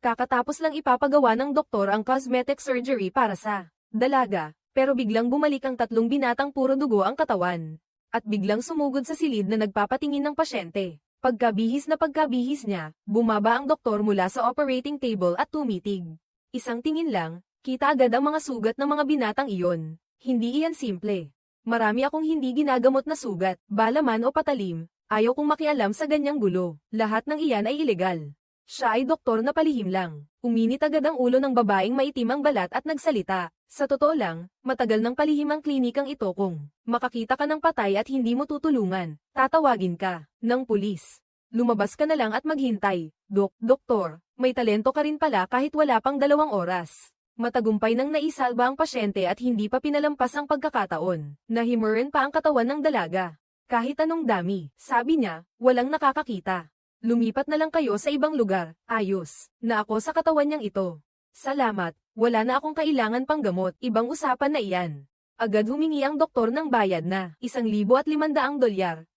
Kakatapos lang ipapagawa ng doktor ang cosmetic surgery para sa dalaga, pero biglang bumalik ang tatlong binatang puro dugo ang katawan. At biglang sumugod sa silid na nagpapatingin ng pasyente. Pagkabihis niya, bumaba ang doktor mula sa operating table at tumitig. Isang tingin lang, kita agad ang mga sugat ng mga binatang iyon. Hindi iyan simple. Marami akong hindi ginagamot na sugat, balaman o patalim. Ayaw kong makialam sa ganyang gulo. Lahat ng iyan ay ilegal. Siya ay doktor na palihim lang. Uminit agad ang ulo ng babaeng maitim ang balat at nagsalita. Sa totoo lang, matagal ng palihim ang klinikang ito kung makakita ka ng patay at hindi mo tutulungan, tatawagin ka ng pulis. Lumabas ka na lang at maghintay. Doktor, may talento ka rin pala kahit wala pang 2 oras. Matagumpay nang naisalba ang pasyente at hindi pa pinalampas ang pagkakataon. Nahimurin pa ang katawan ng dalaga. Kahit anong dami, sabi niya, walang nakakakita. Lumipat na lang kayo sa ibang lugar, ayos, na ako sa katawan niyang ito. Salamat, wala na akong kailangan pang gamot, ibang usapan na iyan. Agad humingi ang doktor ng bayad na $1,500,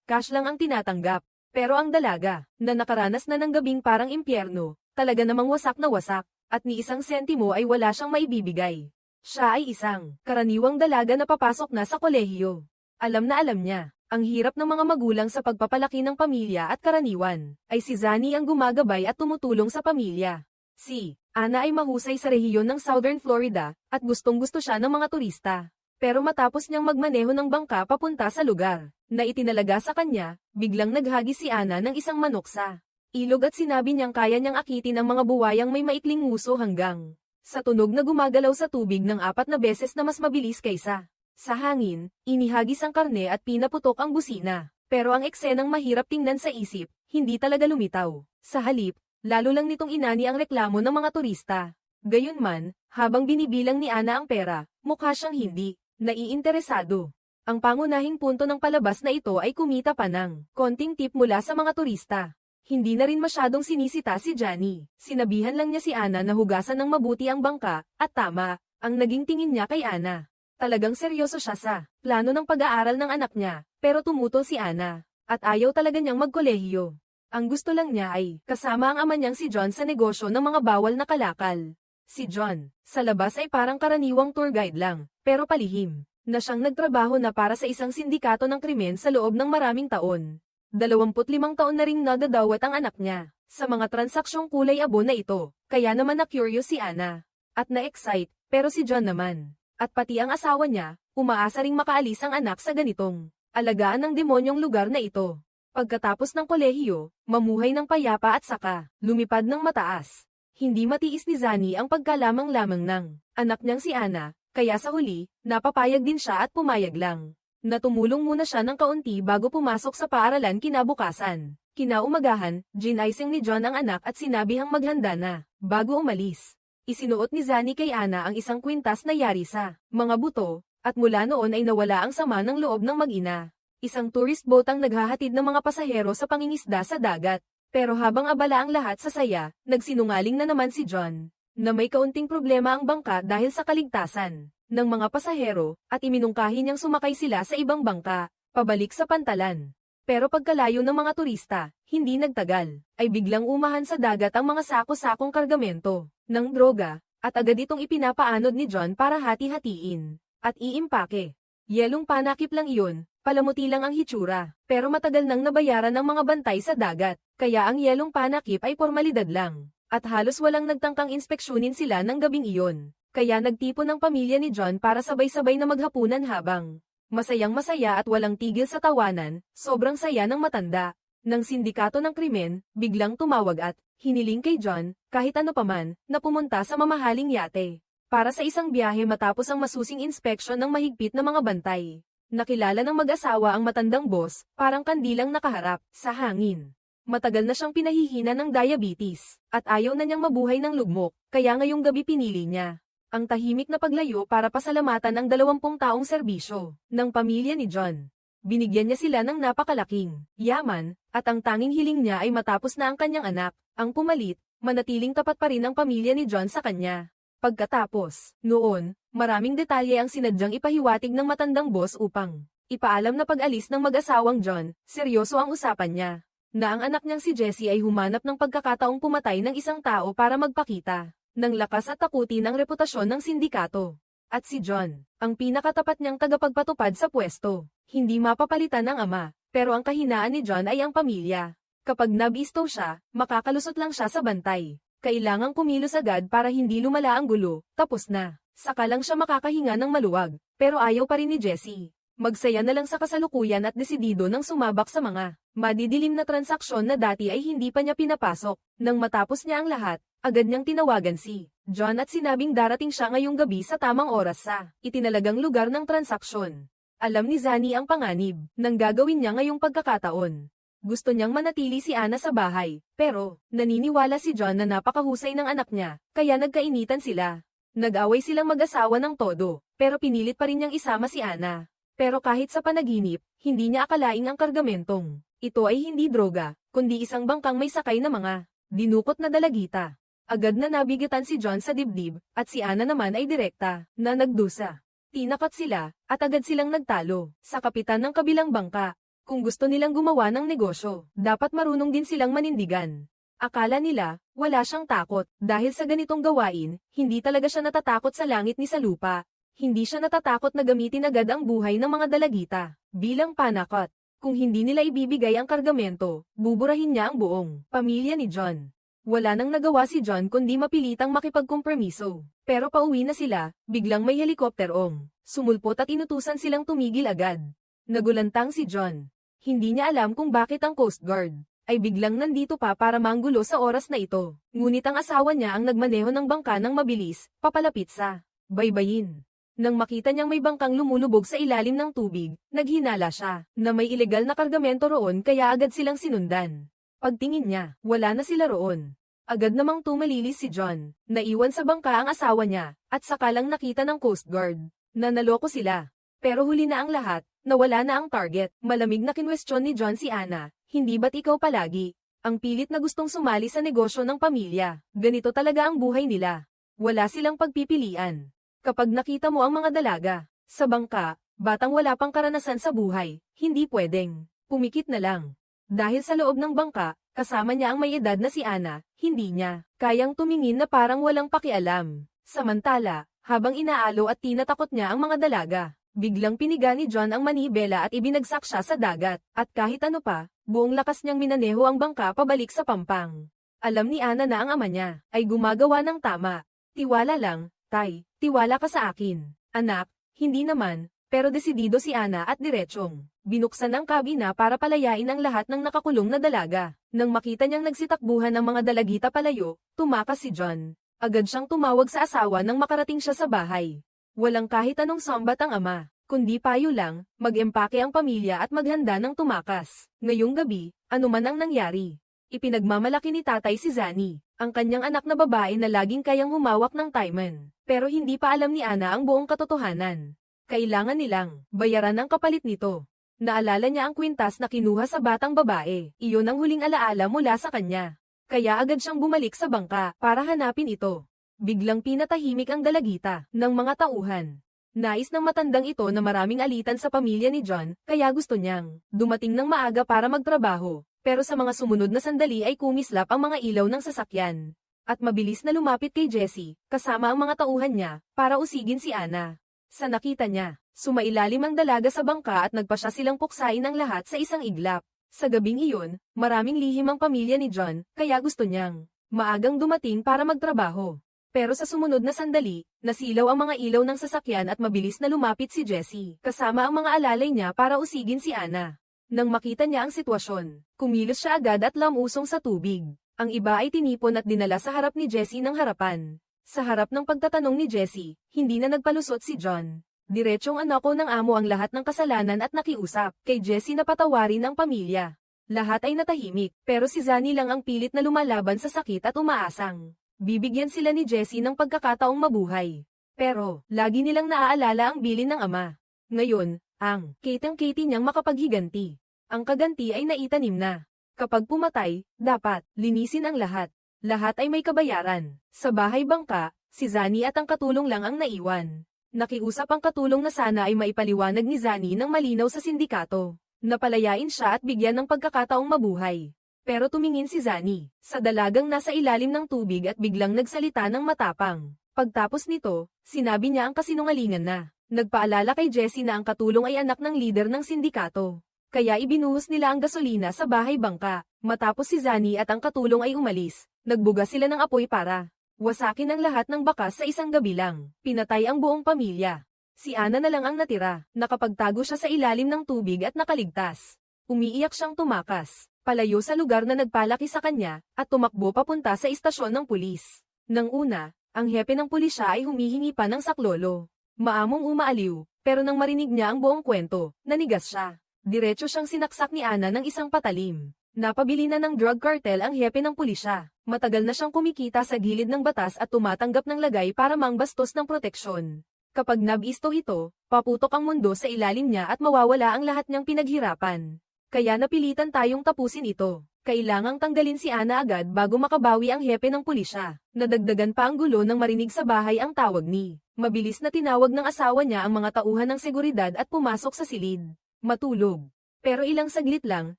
cash lang ang tinatanggap. Pero ang dalaga, na nakaranas na ng gabing parang impyerno, talaga namang wasak na wasak, at ni isang sentimo ay wala siyang maibibigay. Siya ay isang karaniwang dalaga na papasok na sa kolehiyo. Alam na alam niya. Ang hirap ng mga magulang sa pagpapalaki ng pamilya at karaniwan, ay si Zani ang gumagabay at tumutulong sa pamilya. Si Ana ay mahusay sa rehiyon ng Southern Florida, at gustong-gusto siya ng mga turista. Pero matapos niyang magmaneho ng bangka papunta sa lugar na itinalaga sa kanya, biglang naghagi si Ana ng isang manok sa ilog at sinabi niyang kaya niyang akitin ang mga buwayang may maikling nguso hanggang sa tunog na gumagalaw sa tubig ng 4 na beses na mas mabilis kaysa sa hangin. Inihagis ang karne at pinaputok ang busina. Pero ang eksenang mahirap tingnan sa isip, hindi talaga lumitaw. Sa halip, lalo lang nitong inani ang reklamo ng mga turista. Gayunman, habang binibilang ni Ana ang pera, mukha siyang hindi naiinteresado. Ang pangunahing punto ng palabas na ito ay kumita pa ng konting tip mula sa mga turista. Hindi na rin masyadong sinisita si Johnny. Sinabihan lang niya si Ana na hugasan ng mabuti ang bangka, at tama, ang naging tingin niya kay Ana. Talagang seryoso siya sa plano ng pag-aaral ng anak niya, pero tumutol si Ana, at ayaw talaga niyang magkolehiyo. Ang gusto lang niya ay kasama ang ama niyang si John sa negosyo ng mga bawal na kalakal. Si John, sa labas ay parang karaniwang tour guide lang, pero palihim, na siyang nagtrabaho na para sa isang sindikato ng krimen sa loob ng maraming taon. 25 taon na ring nadadawat ang anak niya sa mga transaksyong kulay abo na ito, kaya naman na-curious si Ana, at na-excite, pero si John naman. At pati ang asawa niya, umaasa ring makaalis ang anak sa ganitong alagaan ng demonyong lugar na ito. Pagkatapos ng kolehiyo, mamuhay ng payapa at saka lumipad ng mataas. Hindi matiis ni Zani ang pagkalamang-lamang ng anak niyang si Ana, kaya sa huli, napapayag din siya at pumayag lang. Natumulong muna siya ng kaunti bago pumasok sa paaralan kinabukasan. Kinaumagahan, ginaising ni John ang anak at sinabihang maghanda na, bago umalis. Isinuot ni Zani kay Ana ang isang kwintas na yari sa mga buto, at mula noon ay nawala ang sama ng loob ng mag-ina. Isang tourist boat ang naghahatid ng mga pasahero sa pangingisda sa dagat. Pero habang abala ang lahat sa saya, nagsinungaling na naman si John, na may kaunting problema ang bangka dahil sa kaligtasan ng mga pasahero, at iminungkahi niyang sumakay sila sa ibang bangka, pabalik sa pantalan. Pero pagkalayo ng mga turista, hindi nagtagal, ay biglang umahan sa dagat ang mga sako-sakong kargamento ng droga, at agad itong ipinapaanod ni John para hati-hatiin at iimpake. Yelong panakip lang iyon, palamuti lang ang hitsura, pero matagal nang nabayaran ng mga bantay sa dagat, kaya ang yelong panakip ay formalidad lang, at halos walang nagtangkang inspeksyonin sila ng gabing iyon. Kaya nagtipon ng pamilya ni John para sabay-sabay na maghapunan habang masayang masaya at walang tigil sa tawanan. Sobrang saya ng matanda ng sindikato ng krimen, biglang tumawag at hiniling kay John, kahit ano paman, na pumunta sa mamahaling yate para sa isang biyahe matapos ang masusing inspeksyon ng mahigpit na mga bantay. Nakilala ng mag-asawa ang matandang boss, parang kandilang nakaharap sa hangin. Matagal na siyang pinahihina ng diabetes, at ayaw na niyang mabuhay ng lugmok, kaya ngayong gabi pinili niya ang tahimik na paglayo para pasalamatan ang 20 taong serbisyo ng pamilya ni John. Binigyan niya sila ng napakalaking yaman, at ang tanging hiling niya ay matapos na ang kanyang anak, ang pumalit, manatiling tapat pa rin ang pamilya ni John sa kanya. Pagkatapos, noon, maraming detalye ang sinadyang ipahiwatig ng matandang boss upang ipaalam na pag-alis ng mag-asawang John, seryoso ang usapan niya. na ang anak niyang si Jessie ay humanap ng pagkakataong pumatay ng isang tao para magpakita ng lakas at takutin ang reputasyon ng sindikato. At si John, ang pinakatapat niyang tagapagpatupad sa pwesto, hindi mapapalitan ng ama, pero ang kahinaan ni John ay ang pamilya. Kapag nabisto siya, makakalusot lang siya sa bantay. Kailangang kumilos agad para hindi lumala ang gulo, tapos na. Saka lang siya makakahinga ng maluwag, pero ayaw pa rin ni Jessie. Magsaya na lang sa kasalukuyan at desidido ng sumabak sa mga madidilim na transaksyon na dati ay hindi pa niya pinapasok. Nang matapos niya ang lahat, agad niyang tinawagan si John at sinabing darating siya ngayong gabi sa tamang oras sa itinalagang lugar ng transaksyon. Alam ni Zani ang panganib ng gagawin niya ngayong pagkakataon. Gusto niyang manatili si Anna sa bahay, pero naniniwala si John na napakahusay ng anak niya, kaya nagkainitan sila. Nag-away silang mag-asawa ng todo, pero pinilit pa rin niyang isama si Anna. Pero kahit sa panaginip, hindi niya akalaing ang kargamentong ito ay hindi droga, kundi isang bangkang may sakay na mga dinukot na dalagita. Agad na nabigatan si John sa dibdib, at si Anna naman ay direkta na nagdusa. Tinakat sila, at agad silang nagtalo sa kapitan ng kabilang bangka. Kung gusto nilang gumawa ng negosyo, dapat marunong din silang manindigan. Akala nila, wala siyang takot, dahil sa ganitong gawain, hindi talaga siya natatakot sa langit ni sa lupa. Hindi siya natatakot na gamitin agad ang buhay ng mga dalagita bilang panakot. Kung hindi nila ibibigay ang kargamento, buburahin niya ang buong pamilya ni John. Wala nang nagawa si John kundi mapilitang makipagkompromiso. Pero pauwi na sila, biglang may helikopterong sumulpot at inutusan silang tumigil agad. Nagulantang si John. Hindi niya alam kung bakit ang Coast Guard ay biglang nandito pa para manggulo sa oras na ito. Ngunit ang asawa niya ang nagmaneho ng bangka ng mabilis, papalapit sa baybayin. Nang makita niyang may bangkang lumulubog sa ilalim ng tubig, naghinala siya na may ilegal na kargamento roon kaya agad silang sinundan. Pagtingin niya, wala na sila roon. Agad namang tumalilis si John, naiwan sa bangka ang asawa niya, at saka lang nakita ng Coast Guard na naloko sila. Pero huli na ang lahat, nawala na ang target. Malamig na kinwestiyon ni John si Anna, hindi ba't ikaw palagi ang pilit na gustong sumali sa negosyo ng pamilya? Ganito talaga ang buhay nila. Wala silang pagpipilian. Kapag nakita mo ang mga dalaga sa bangka, batang wala pang karanasan sa buhay, hindi pwedeng pumikit na lang. Dahil sa loob ng bangka, kasama niya ang may edad na si Anna, hindi niya kayang tumingin na parang walang pakialam. Samantala, habang inaalo at tinatakot niya ang mga dalaga, biglang piniga ni John ang manibela at ibinagsak siya sa dagat, at kahit ano pa, buong lakas niyang minaneho ang bangka pabalik sa pampang. Alam ni Anna na ang ama niya ay gumagawa ng tama. Tiwala lang, Tay, tiwala ka sa akin. Anak, hindi naman, pero desidido si Anna at diretsyong binuksan ang kabina para palayain ang lahat ng nakakulong na dalaga. Nang makita niyang nagsitakbuhan ng mga dalagita palayo, tumakas si John. Agad siyang tumawag sa asawa nang makarating siya sa bahay. Walang kahit anong sambat ang ama, kundi payo lang, mag-empake ang pamilya at maghanda ng tumakas. Ngayong gabi, anuman ang nangyari, ipinagmamalaki ni tatay si Zani, ang kanyang anak na babae na laging kayang humawak ng Taiman. Pero hindi pa alam ni Anna ang buong katotohanan. Kailangan nilang bayaran ang kapalit nito. Naalala niya ang kwintas na kinuha sa batang babae. Iyon ang huling alaala mula sa kanya. Kaya agad siyang bumalik sa bangka para hanapin ito. Biglang pinatahimik ang dalagita ng mga tauhan. Nais ng matandang ito na maraming alitan sa pamilya ni John, kaya gusto niyang dumating ng maaga para magtrabaho. Pero sa mga sumunod na sandali ay kumislap ang mga ilaw ng sasakyan. At mabilis na lumapit kay Jessie, kasama ang mga tauhan niya, para usigin si Anna. Sa nakita niya, sumailalim ang dalaga sa bangka at nagpasya silang puksain ang lahat sa isang iglap. Sa gabing iyon, maraming lihim ang pamilya ni John, kaya gusto niyang maagang dumating para magtrabaho. Pero sa sumunod na sandali, nasilaw ang mga ilaw ng sasakyan at mabilis na lumapit si Jessie, kasama ang mga alalay niya para usigin si Anna. Nang makita niya ang sitwasyon, kumilos siya agad at lamusong sa tubig. Ang iba ay tinipon at dinala sa harap ni Jessie ng harapan. Sa harap ng pagtatanong ni Jessie, hindi na nagpalusot si John. Diretsyong anako ng amo ang lahat ng kasalanan at nakiusap kay Jessie na patawarin ang pamilya. Lahat ay natahimik, pero si Zani lang ang pilit na lumalaban sa sakit at umaasang bibigyan sila ni Jessie ng pagkakataong mabuhay. Pero, lagi nilang naaalala ang bilin ng ama. Ngayon, ang kitang-kiti niyang makapaghiganti. Ang kaganti ay naitanim na. Kapag pumatay, dapat linisin ang lahat. Lahat ay may kabayaran. Sa bahay bangka, si Zani at ang katulong lang ang naiwan. Nakiusap ang katulong na sana ay maipaliwanag ni Zani ng malinaw sa sindikato. Napalayain siya at bigyan ng pagkakataong mabuhay. Pero tumingin si Zani sa dalagang nasa ilalim ng tubig at biglang nagsalita ng matapang. Pagtapos nito, sinabi niya ang kasinungalingan na. Nagpaalala kay Jessie na ang katulong ay anak ng lider ng sindikato. Kaya ibinuhos nila ang gasolina sa bahay bangka. Matapos si Zani at ang katulong ay umalis, nagbuga sila ng apoy para wasakin ang lahat ng bakas sa isang gabi lang. Pinatay ang buong pamilya. Si Ana na lang ang natira. Nakapagtago siya sa ilalim ng tubig at nakaligtas. Umiiyak siyang tumakas palayo sa lugar na nagpalaki sa kanya, at tumakbo papunta sa istasyon ng pulis. Nang una, ang hepe ng pulisya ay humihingi pa ng saklolo. Maamong umaaliw, pero nang marinig niya ang buong kwento, nanigas siya. Diretso siyang sinaksak ni Ana ng isang patalim. Napabili na ng drug cartel ang hepe ng pulisya. Matagal na siyang kumikita sa gilid ng batas at tumatanggap ng lagay para mangbastos ng proteksyon. Kapag nabisto ito, paputok ang mundo sa ilalim niya at mawawala ang lahat niyang pinaghirapan. Kaya napilitan tayong tapusin ito. Kailangang tanggalin si Ana agad bago makabawi ang hepe ng pulisya. Nadagdagan pa ang gulo nang marinig sa bahay ang tawag ni. Mabilis na tinawag ng asawa niya ang mga tauhan ng seguridad at pumasok sa silid. Matulog. Pero ilang saglit lang,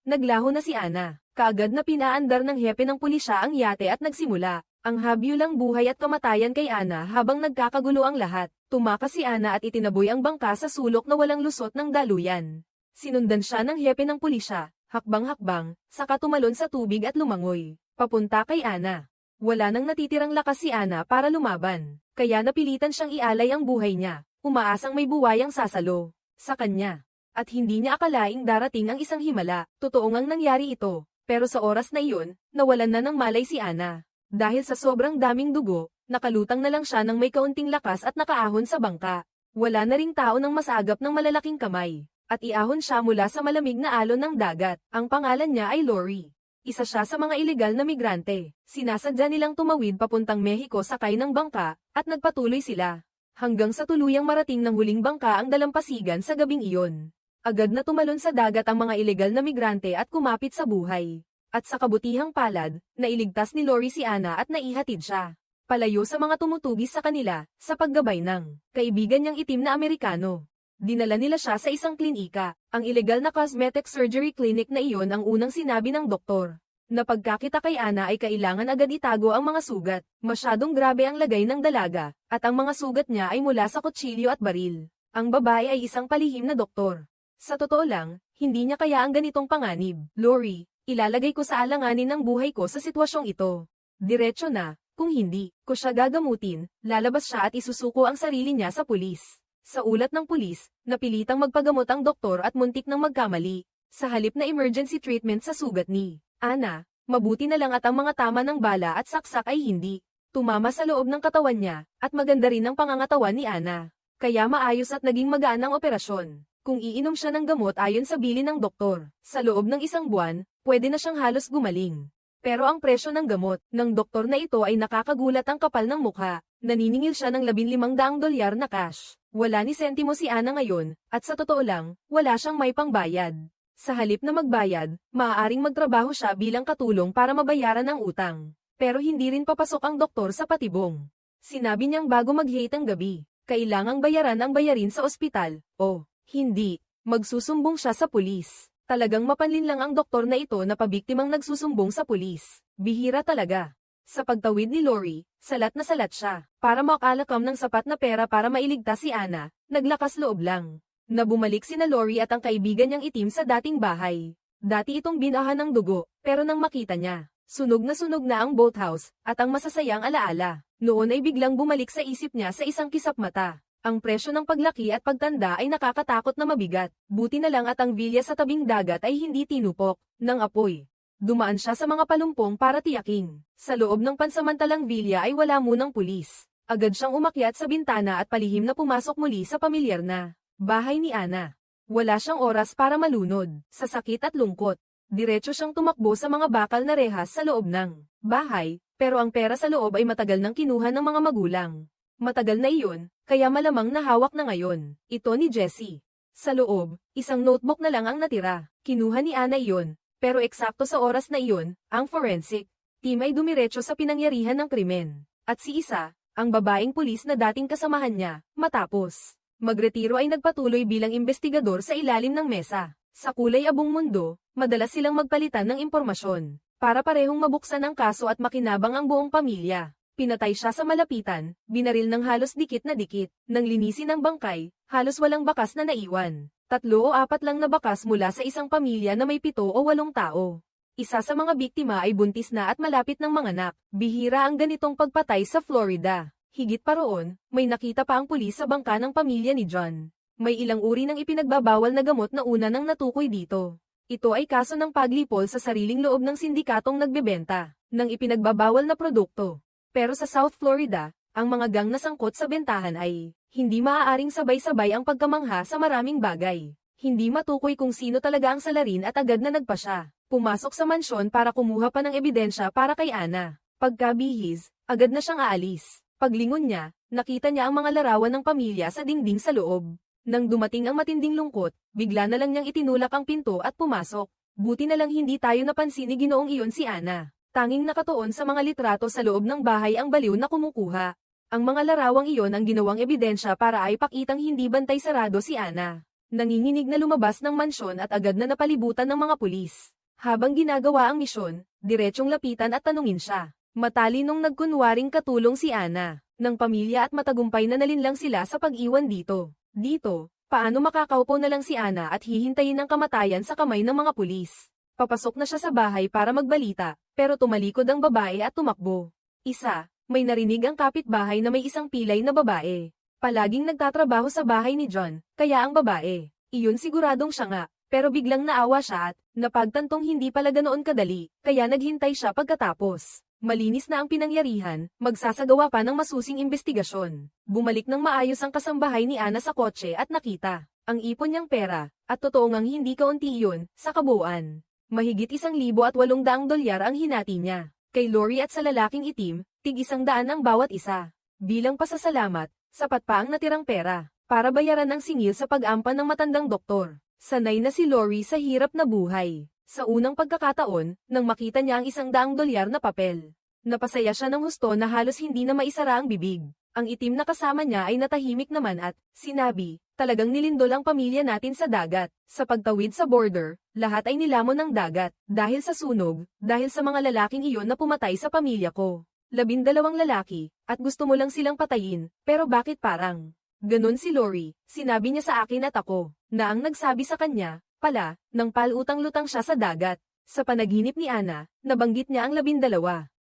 naglaho na si Ana. Kaagad na pinaandar ng hepe ng pulisya ang yate at nagsimula ang habyulang buhay at kamatayan kay Ana habang nagkakagulo ang lahat. Tumakas si Ana at itinaboy ang bangka sa sulok na walang lusot ng daluyan. Sinundan siya ng hepe ng pulisya. Hakbang-hakbang, saka tumalon sa tubig at lumangoy, papunta kay Ana. Wala nang natitirang lakas si Ana para lumaban, kaya napilitan siyang ialay ang buhay niya, umaasang may buwayang sasalo sa kanya. At hindi niya akalaing darating ang isang himala. Totoo ngang nangyari ito, pero sa oras na iyon, nawalan na ng malay si Ana. Dahil sa sobrang daming dugo, nakalutang na lang siya ng may kaunting lakas at nakaahon sa bangka. Wala na ring tao ng masagap ng malalaking kamay. At iahon siya mula sa malamig na alon ng dagat. Ang pangalan niya ay Lori. Isa siya sa mga ilegal na migrante. Sinasadya nilang tumawid papuntang Mexico sakay ng bangka, at nagpatuloy sila. Hanggang sa tuluyang marating ng huling bangka ang dalampasigan sa gabing iyon. Agad na tumalon sa dagat ang mga ilegal na migrante at kumapit sa buhay. At sa kabutihang palad, nailigtas ni Lori si Ana at naihatid siya palayo sa mga tumutugis sa kanila, sa paggabay ng kaibigan niyang itim na Amerikano. Dinala nila siya sa isang klinika, ang ilegal na cosmetic surgery clinic na iyon ang unang sinabi ng doktor. Na pagkakita kay Ana ay kailangan agad itago ang mga sugat, masyadong grabe ang lagay ng dalaga, at ang mga sugat niya ay mula sa kutsilyo at baril. Ang babae ay isang palihim na doktor. Sa totoo lang, hindi niya kaya ang ganitong panganib. Lori, ilalagay ko sa alanganin ng buhay ko sa sitwasyong ito. Diretso na, kung hindi ko siya gagamutin, lalabas siya at isusuko ang sarili niya sa pulis. Sa ulat ng pulis, napilitang magpagamot ang doktor at muntik nang magkamali. Sa halip na emergency treatment sa sugat ni Ana, mabuti na lang at ang mga tama ng bala at saksak ay hindi tumama sa loob ng katawan niya, at maganda rin ang pangangatawan ni Ana. Kaya maayos at naging magaan ang operasyon. Kung iinom siya ng gamot ayon sa bilin ng doktor, sa loob ng isang buwan, pwede na siyang halos gumaling. Pero ang presyo ng gamot ng doktor na ito ay nakakagulat ang kapal ng mukha. Naniningil siya ng $15,000 na cash. Wala ni sentimo si Ana ngayon, at sa totoo lang, wala siyang may pangbayad. Sa halip na magbayad, maaaring magtrabaho siya bilang katulong para mabayaran ang utang. Pero hindi rin papasok ang doktor sa patibong. Sinabi niyang bago mag-hate ang gabi, kailangang bayaran ang bayarin sa ospital, o hindi, magsusumbong siya sa pulis. Talagang mapanlin lang ang doktor na ito na pabiktimang nagsusumbong sa pulis. Bihira talaga. Sa pagtawid ni Lori, salat na salat siya. Para makalakam ng sapat na pera para mailigtas si Ana, naglakas loob lang. Na bumalik sina Lori at ang kaibigan niyang itim sa dating bahay. Dati itong binahan ng dugo, pero nang makita niya, sunog na ang boathouse, at ang masasayang alaala. Noon ay biglang bumalik sa isip niya sa isang kisap mata. Ang presyo ng paglaki at pagtanda ay nakakatakot na mabigat. Buti na lang at ang vilya sa tabing dagat ay hindi tinupok ng apoy. Dumaan siya sa mga palumpong para tiyaking. Sa loob ng pansamantalang vilya ay wala munang pulis. Agad siyang umakyat sa bintana at palihim na pumasok muli sa pamilyar na bahay ni Ana. Wala siyang oras para malunod sa sakit at lungkot. Diretso siyang tumakbo sa mga bakal na rehas sa loob ng bahay, pero ang pera sa loob ay matagal nang kinuha ng mga magulang. Matagal na iyon, kaya malamang nahawak na ngayon. Ito ni Jessie. Sa loob, isang notebook na lang ang natira. Kinuha ni Ana iyon. Pero eksakto sa oras na iyon, ang forensic team ay dumiretso sa pinangyarihan ng krimen. At si Isa, ang babaeng pulis na dating kasamahan niya, matapos magretiro ay nagpatuloy bilang investigador sa ilalim ng mesa. Sa kulay abong mundo, madalas silang magpalitan ng impormasyon. para parehong mabuksan ang kaso at makinabang ang buong pamilya. Pinatay siya sa malapitan, binaril ng halos dikit na dikit, nang linisin ang bangkay, halos walang bakas na naiwan. 3 o 4 lang na bakas mula sa isang pamilya na may 7 o 8 tao. Isa sa mga biktima ay buntis na at malapit ng manganak. Bihira ang ganitong pagpatay sa Florida. Higit pa roon, may nakita pa ang pulis sa bangka ng pamilya ni John. May ilang uri ng ipinagbabawal na gamot na una nang natukoy dito. Ito ay kaso ng paglipol sa sariling loob ng sindikatong nagbebenta ng ipinagbabawal na produkto. Pero sa South Florida, ang mga gang na sangkot sa bentahan ay hindi maaaring sabay-sabay ang pagkamangha sa maraming bagay. Hindi matukoy kung sino talaga ang salarin at agad na nagpasya. Pumasok sa mansyon para kumuha pa ng ebidensya para kay Ana. Pagkabihis, agad na siyang aalis. Paglingon niya, nakita niya ang mga larawan ng pamilya sa dingding sa loob. Nang dumating ang matinding lungkot, bigla na lang niyang itinulak ang pinto at pumasok. Buti na lang hindi tayo napansin ni Ginoong iyon si Ana. Tanging nakatuon sa mga litrato sa loob ng bahay ang baliw na kumukuha. Ang mga larawang iyon ang ginawang ebidensya para ay pakitang hindi bantay sarado si Ana. Nanginginig na lumabas ng mansyon at agad na napalibutan ng mga pulis. Habang ginagawa ang misyon, diretsyong lapitan at tanungin siya. Matalinong nagkunwaring katulong si Ana, ng pamilya at matagumpay na nalinlang sila sa pag-iwan dito. Dito, paano makakaupo na lang si Ana at hihintayin ang kamatayan sa kamay ng mga pulis? Papasok na siya sa bahay para magbalita, pero tumalikod ang babae at tumakbo. May narinig ang kapitbahay na may isang pilay na babae. Palaging nagtatrabaho sa bahay ni John, kaya ang babae. Iyon siguradong siya nga, pero biglang naawa siya at napagtantong hindi pala ganoon kadali, kaya naghintay siya pagkatapos. Malinis na ang pinangyarihan, magsasagawa pa ng masusing investigasyon. Bumalik ng maayos ang kasambahay ni Ana sa kotse at nakita ang ipon niyang pera, at totoo ngang hindi kaunti iyon, sa kabuuan. Mahigit $1,800 ang hinati niya. Kay Lori at sa lalaking itim, tig-100 ang bawat isa. Bilang pasasalamat, sapat pa ang natirang pera, para bayaran ang singil sa pag-ampan ng matandang doktor. Sanay na si Lori sa hirap na buhay. Sa unang pagkakataon, nang makita niya ang $100 na papel, napasaya siya ng husto na halos hindi na maisara ang bibig. Ang itim na kasama niya ay natahimik naman at sinabi, talagang nilindol ang pamilya natin sa dagat. Sa pagtawid sa border, lahat ay nilamon ng dagat, dahil sa sunog, dahil sa mga lalaking iyon na pumatay sa pamilya ko. 12 lalaki, at gusto mo lang silang patayin, pero bakit parang? Ganon si Lori, sinabi niya sa akin at ako, na ang nagsabi sa kanya, pala, nang palutang-lutang siya sa dagat. Sa panaginip ni Ana, nabanggit niya ang 12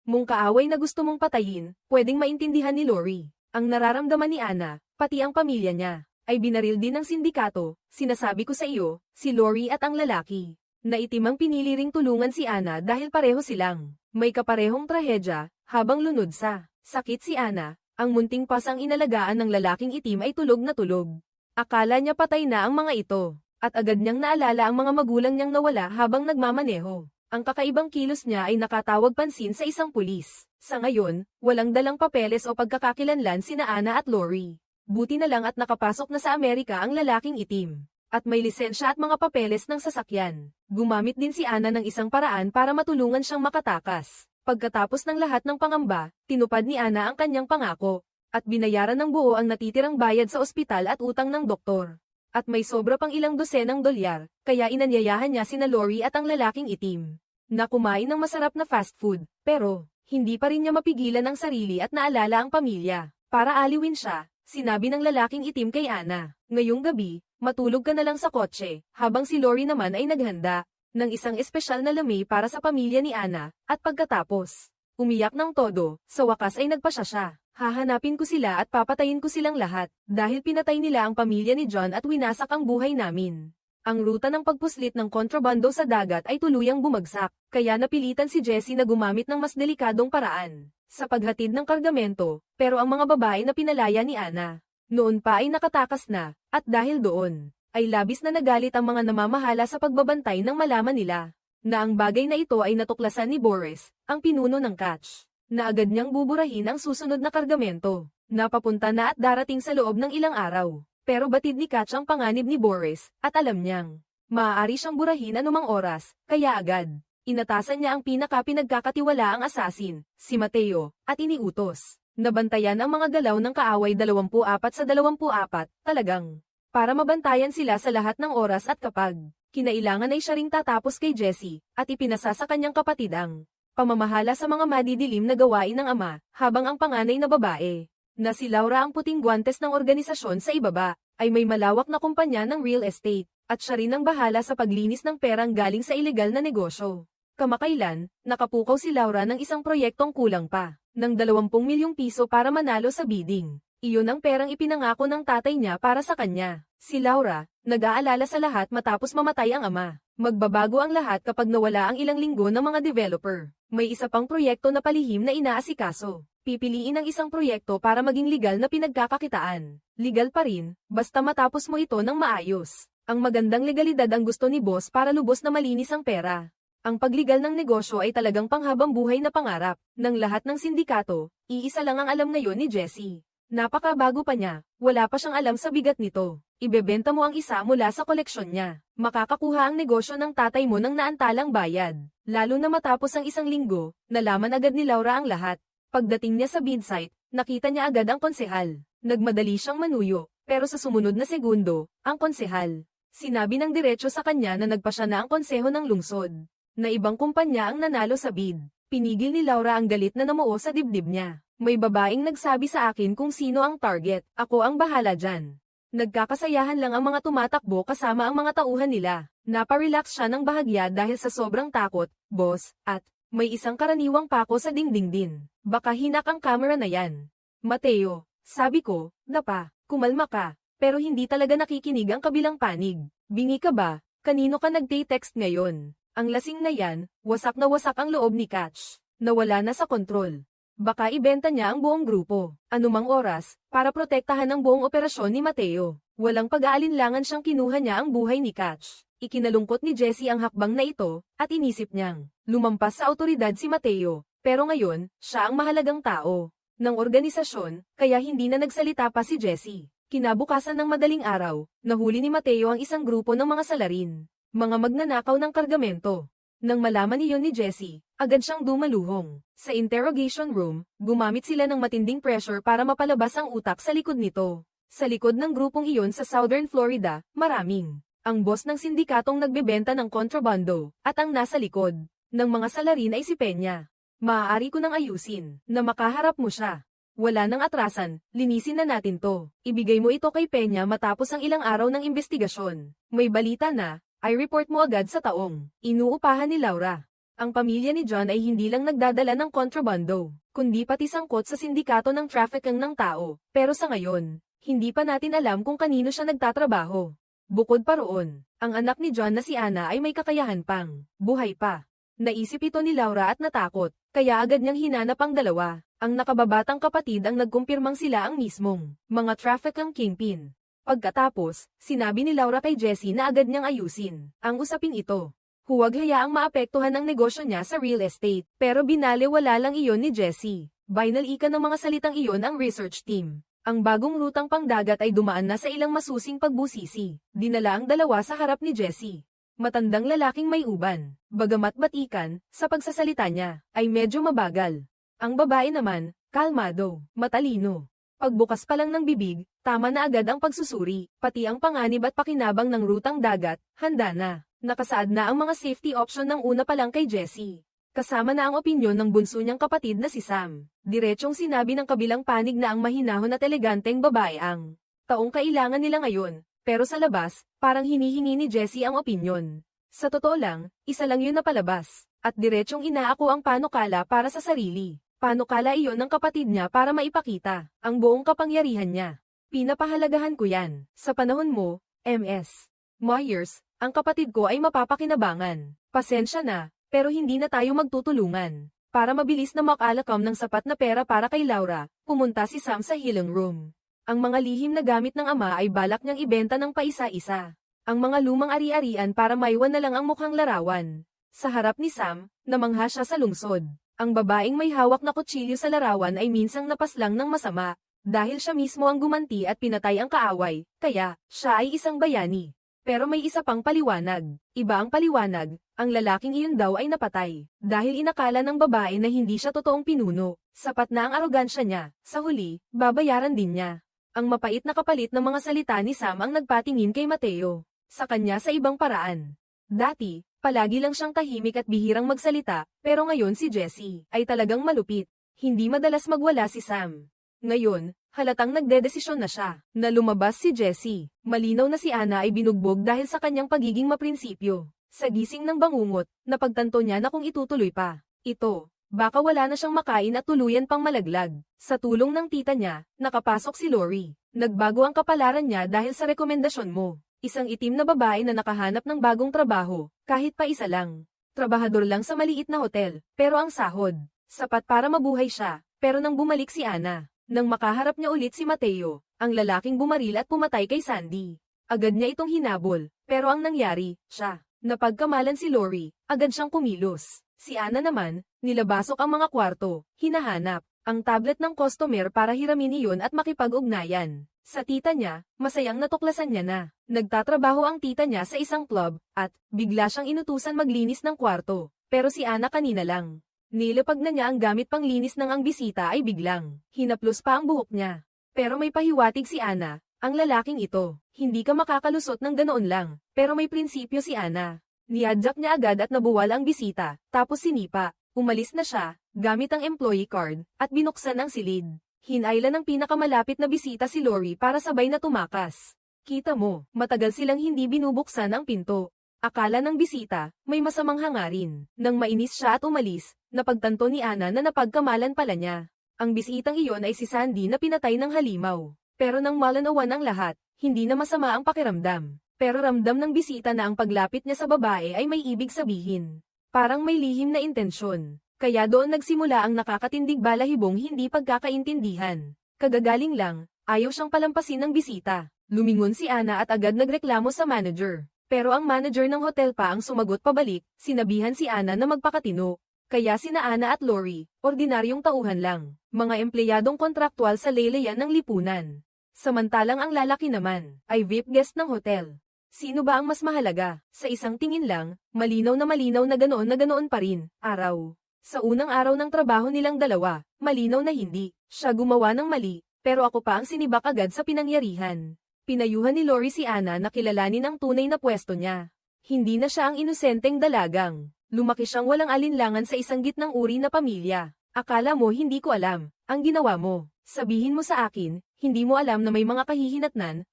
mong kaaway na gusto mong patayin, pwedeng maintindihan ni Lori. Ang nararamdaman ni Ana, pati ang pamilya niya, ay binaril din ng sindikato. Sinasabi ko sa iyo, si Lori at ang lalaki. Na itim ang pinili ring tulungan si Ana dahil pareho silang may kaparehong trahedya. Habang lunod sa sakit si Ana, ang munting pasang inalagaan ng lalaking itim ay tulog na tulog. Akala niya patay na ang mga ito, at agad niyang naalala ang mga magulang niyang nawala habang nagmamaneho. Ang kakaibang kilos niya ay nakatawag pansin sa isang pulis. Sa ngayon, walang dalang papeles o pagkakakilanlan sina Ana at Lori. Buti na lang at nakapasok na sa Amerika ang lalaking itim. At may lisensya at mga papeles ng sasakyan. Gumamit din si Ana ng isang paraan para matulungan siyang makatakas. Pagkatapos ng lahat ng pangamba, tinupad ni Ana ang kanyang pangako. At binayaran ng buo ang natitirang bayad sa ospital at utang ng doktor. At may sobra pang ilang dosenang dolyar, kaya inanyayahan niya sina Lori at ang lalaking itim na kumain ng masarap na fast food, pero hindi pa rin niya mapigilan ang sarili at naalala ang pamilya. Para aliwin siya, sinabi ng lalaking itim kay Ana, ngayong gabi, matulog ka na lang sa kotse, habang si Lori naman ay naghanda ng isang espesyal na lamay para sa pamilya ni Ana, at pagkatapos, umiyak ng todo, sa wakas ay nagpasya siya. Hahanapin ko sila at papatayin ko silang lahat, dahil pinatay nila ang pamilya ni John at winasak ang buhay namin. Ang ruta ng pagpuslit ng kontrabando sa dagat ay tuluyang bumagsak, kaya napilitan si Jessie na gumamit ng mas delikadong paraan sa paghatid ng kargamento, pero ang mga babae na pinalaya ni Ana, noon pa ay nakatakas na, at dahil doon, ay labis na nagalit ang mga namamahala sa pagbabantay nang malaman nila, na ang bagay na ito ay natuklasan ni Boris, ang pinuno ng catch. Na agad niyang buburahin ang susunod na kargamento, na papunta na at darating sa loob ng ilang araw. Pero batid ni Katch ang panganib ni Boris, at alam niyang maaari siyang burahin anumang oras, kaya agad inatasan niya ang pinaka-pinagkakatiwalaang asasin, si Mateo, at iniutos. Nabantayan ang mga galaw ng kaaway 24 sa 24, talagang para mabantayan sila sa lahat ng oras at kapag Kinailangan ay siya ring tatapos kay Jessie, at ipinasa sa kanyang kapatid ang pamamahala sa mga madidilim na gawain ng ama, habang ang panganay na babae, na si Laura ang puting guwantes ng organisasyon sa ibaba, ay may malawak na kumpanya ng real estate, at siya rin ang bahala sa paglinis ng perang galing sa ilegal na negosyo. Kamakailan, nakapukaw si Laura ng isang proyektong kulang pa, ng 20 milyong piso para manalo sa bidding. Iyon ang perang ipinangako ng tatay niya para sa kanya. Si Laura, nag-aalala sa lahat matapos mamatay ang ama. Magbabago ang lahat kapag nawala ang ilang linggo ng mga developer. May isa pang proyekto na palihim na inaasikaso. Pipiliin ang isang proyekto para maging legal na pinagkakakitaan. Legal pa rin, basta matapos mo ito ng maayos. Ang magandang legalidad ang gusto ni boss para lubos na malinis ang pera. Ang pagligal ng negosyo ay talagang panghabang buhay na pangarap. Ng lahat ng sindikato, iisa lang ang alam ngayon ni Jessie. Napakabago pa niya, wala pa siyang alam sa bigat nito. Ibebenta mo ang isa mula sa koleksyon niya. Makakakuha ang negosyo ng tatay mo ng naantalang bayad. Lalo na matapos ang isang linggo, nalaman agad ni Laura ang lahat. Pagdating niya sa bid site, nakita niya agad ang konsehal. Nagmadali siyang manuyo, pero sa sumunod na segundo, ang konsehal. Sinabi ng diretso sa kanya na nagpasya na ang konseho ng lungsod. Na ibang kumpanya ang nanalo sa bid. Pinigil ni Laura ang galit na namuo sa dibdib niya. May babaeng nagsabi sa akin kung sino ang target, ako ang bahala dyan. Nagkakasayahan lang ang mga tumatakbo kasama ang mga tauhan nila. Naparelax siya ng bahagya dahil sa sobrang takot, boss, at may isang karaniwang pako sa dingding din. Baka hinak ang camera na yan. Mateo, sabi ko, dapa, kumalma ka, pero hindi talaga nakikinig ang kabilang panig. Bingi ka ba? Kanino ka nagte-text ngayon? Ang lasing na yan, wasak na wasak ang loob ni Catch. Nawala na sa kontrol. Baka ibenta niya ang buong grupo, anumang oras, para protektahan ang buong operasyon ni Mateo. Walang pag-aalinlangan siyang kinuha niya ang buhay ni Catch. Ikinalungkot ni Jessie ang hakbang na ito, at inisip niyang, lumampas sa autoridad si Mateo, pero ngayon, siya ang mahalagang tao ng organisasyon, kaya hindi na nagsalita pa si Jessie. Kinabukasan ng madaling araw, nahuli ni Mateo ang isang grupo ng mga salarin, mga magnanakaw ng kargamento. Nang malaman iyon ni Jessie, agad siyang dumaluhong. Sa interrogation room, gumamit sila ng matinding pressure para mapalabas ang utak sa likod nito. Sa likod ng grupong iyon sa Southern Florida, maraming ang boss ng sindikatong nagbebenta ng kontrabando, at ang nasa likod ng mga salarin ay si Peña. Maaari ko nang ayusin, na makaharap mo siya. Wala nang atrasan, linisin na natin to. Ibigay mo ito kay Peña matapos ang ilang araw ng investigasyon. May balita na, i-report mo agad sa taong inuupahan ni Laura. Ang pamilya ni John ay hindi lang nagdadala ng kontrabando, kundi pati sangkot sa sindikato ng trafficking ng tao. Pero sa ngayon, hindi pa natin alam kung kanino siya nagtatrabaho. Bukod pa roon, ang anak ni John na si Anna ay may kakayahan pang buhay pa. Naisip ito ni Laura at natakot, kaya agad niyang hinanap ang dalawa. Ang nakababatang kapatid ang nagkumpirmang sila ang mismong mga trafficking kingpin. Pagkatapos, sinabi ni Laura kay Jessie na agad niyang ayusin ang usaping ito. Huwag hayaang maapektuhan ang negosyo niya sa real estate, pero binaliwala lang iyon ni Jessie. Binalika ng mga salitang iyon ang research team. Ang bagong rutang pangdagat ay dumaan na sa ilang masusing pagbusisi. Dinala ang dalawa sa harap ni Jessie. Matandang lalaking may uban, bagamat batikan, sa pagsasalita niya, ay medyo mabagal. Ang babae naman, kalmado, matalino. Pagbukas pa lang ng bibig, tama na agad ang pagsusuri, pati ang panganib at pakinabang ng rutang dagat, handa na. Nakasaad na ang mga safety option ng una pa lang kay Jessie. Kasama na ang opinyon ng bunso niyang kapatid na si Sam. Diretsong sinabi ng kabilang panig na ang mahinahon at eleganteng babae ang taong kailangan nila ngayon, pero sa labas, parang hinihingi ni Jessie ang opinyon. Sa totoo lang, isa lang yun na palabas, at diretsong inaako ang panukala para sa sarili. Panukala iyon ng kapatid niya para maipakita ang buong kapangyarihan niya. Pinapahalagahan ko yan. Sa panahon mo, Ms. Myers, ang kapatid ko ay mapapakinabangan. Pasensya na, pero hindi na tayo magtutulungan. Para mabilis na makalakam ng sapat na pera para kay Laura, pumunta si Sam sa healing room. Ang mga lihim na gamit ng ama ay balak niyang ibenta ng paisa-isa. Ang mga lumang ari-arian para maiwan na lang ang mukhang larawan. Sa harap ni Sam, namangha siya sa lungsod. Ang babaeng may hawak na kutsilyo sa larawan ay minsang napaslang ng masama, dahil siya mismo ang gumanti at pinatay ang kaaway, kaya, siya ay isang bayani. Pero may isa pang paliwanag. Iba ang paliwanag, ang lalaking iyon daw ay napatay, dahil inakala ng babae na hindi siya totoong pinuno. Sapat na ang arogansya niya, sa huli, babayaran din niya. Ang mapait na kapalit ng mga salita ni Sam ang nagpatingin kay Mateo. sa kanya sa ibang paraan. Dati, palagi lang siyang tahimik at bihirang magsalita, pero ngayon si Jessie ay talagang malupit. Hindi madalas magwala si Sam. Ngayon, halatang nagdedesisyon na siya, na lumabas si Jessie. Malinaw na si Ana ay binugbog dahil sa kanyang pagiging maprinsipyo. Sa gising ng bangungot, napagtanto niya na kung itutuloy pa ito, baka wala na siyang makain at tuluyan pang malaglag. Sa tulong ng tita niya, nakapasok si Lori. Nagbago ang kapalaran niya dahil sa rekomendasyon mo. Isang itim na babae na nakahanap ng bagong trabaho, kahit pa isa lang. Trabahador lang sa maliit na hotel, pero ang sahod, sapat para mabuhay siya. Pero nang bumalik si Ana, nang makaharap niya ulit si Mateo, ang lalaking bumaril at pumatay kay Sandy. Agad niya itong hinabol, pero ang nangyari, siya. Napagkamalan si Lori, agad siyang kumilos. Si Ana naman, nilabasok ang mga kwarto, hinahanap ang tablet ng customer para hiramin iyon at makipag-ugnayan. Sa tita niya, masayang natuklasan niya na. Nagtatrabaho ang tita niya sa isang club, at bigla siyang inutusan maglinis ng kwarto. Pero si Ana kanina lang. Nilapag na niya ang gamit panglinis ng ang bisita ay biglang hinaplos pa ang buhok niya. Pero may pahiwatig si Ana, ang lalaking ito, hindi ka makakalusot ng ganoon lang, pero may prinsipyo si Ana. Niyadyak niya agad at nabuwal ang bisita, tapos sinipa. Umalis na siya, gamit ang employee card, at binuksan ang silid. Hinailan ng pinakamalapit na bisita si Lori para sabay na tumakas. Kita mo, matagal silang hindi binubuksan ang pinto. Akala ng bisita, may masamang hangarin. Nang mainis siya at umalis, napagtanto ni Ana na napagkamalan pala niya. Ang bisitang iyon ay si Sandy na pinatay ng halimaw. Pero nang malanawan ang lahat, hindi na masama ang pakiramdam. Pero ramdam ng bisita na ang paglapit niya sa babae ay may ibig sabihin. Parang may lihim na intensyon. Kaya doon nagsimula ang nakakatindig balahibong hindi pagkakaintindihan. Kagagaling lang, ayaw siyang palampasin ng bisita. Lumingon si Ana at agad nagreklamo sa manager. Pero ang manager ng hotel pa ang sumagot pabalik, sinabihan si Ana na magpakatino. Kaya sina Ana at Lori, ordinaryong tauhan lang, mga empleyadong kontraktual sa laylayan ng lipunan. Samantalang ang lalaki naman, ay VIP guest ng hotel. Sino ba ang mas mahalaga? Sa isang tingin lang, malinaw na ganoon pa rin, araw. Sa unang araw ng trabaho nilang dalawa, malinaw na hindi, siya gumawa ng mali, pero ako pa ang sinibak agad sa pinangyarihan. Pinayuhan ni Lori si Ana na kilalanin ang tunay na pwesto niya. Hindi na siya ang inosenteng dalagang. Lumaki siyang walang alinlangan sa isang gitnang uri na pamilya. Akala mo hindi ko alam, ang ginawa mo. Sabihin mo sa akin, hindi mo alam na may mga kahihinatnan.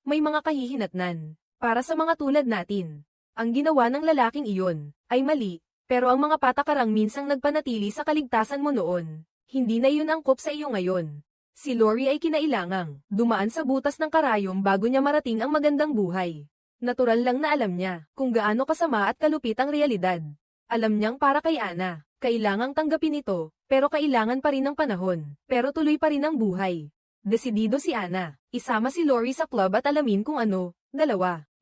Para sa mga tulad natin. Ang ginawa ng lalaking iyon, ay mali, pero ang mga patakarang minsang nagpanatili sa kaligtasan mo noon. Hindi na yun angkop sa iyo ngayon. Si Lori ay kinailangang dumaan sa butas ng karayom bago niya marating ang magandang buhay. Natural lang na alam niya kung gaano kasama at kalupit ang realidad. Alam niyang para kay Ana, kailangang tanggapin ito, pero kailangan pa rin ng panahon, pero tuloy pa rin ang buhay. Desidido si Ana, isama si Lori sa club at alamin kung ano,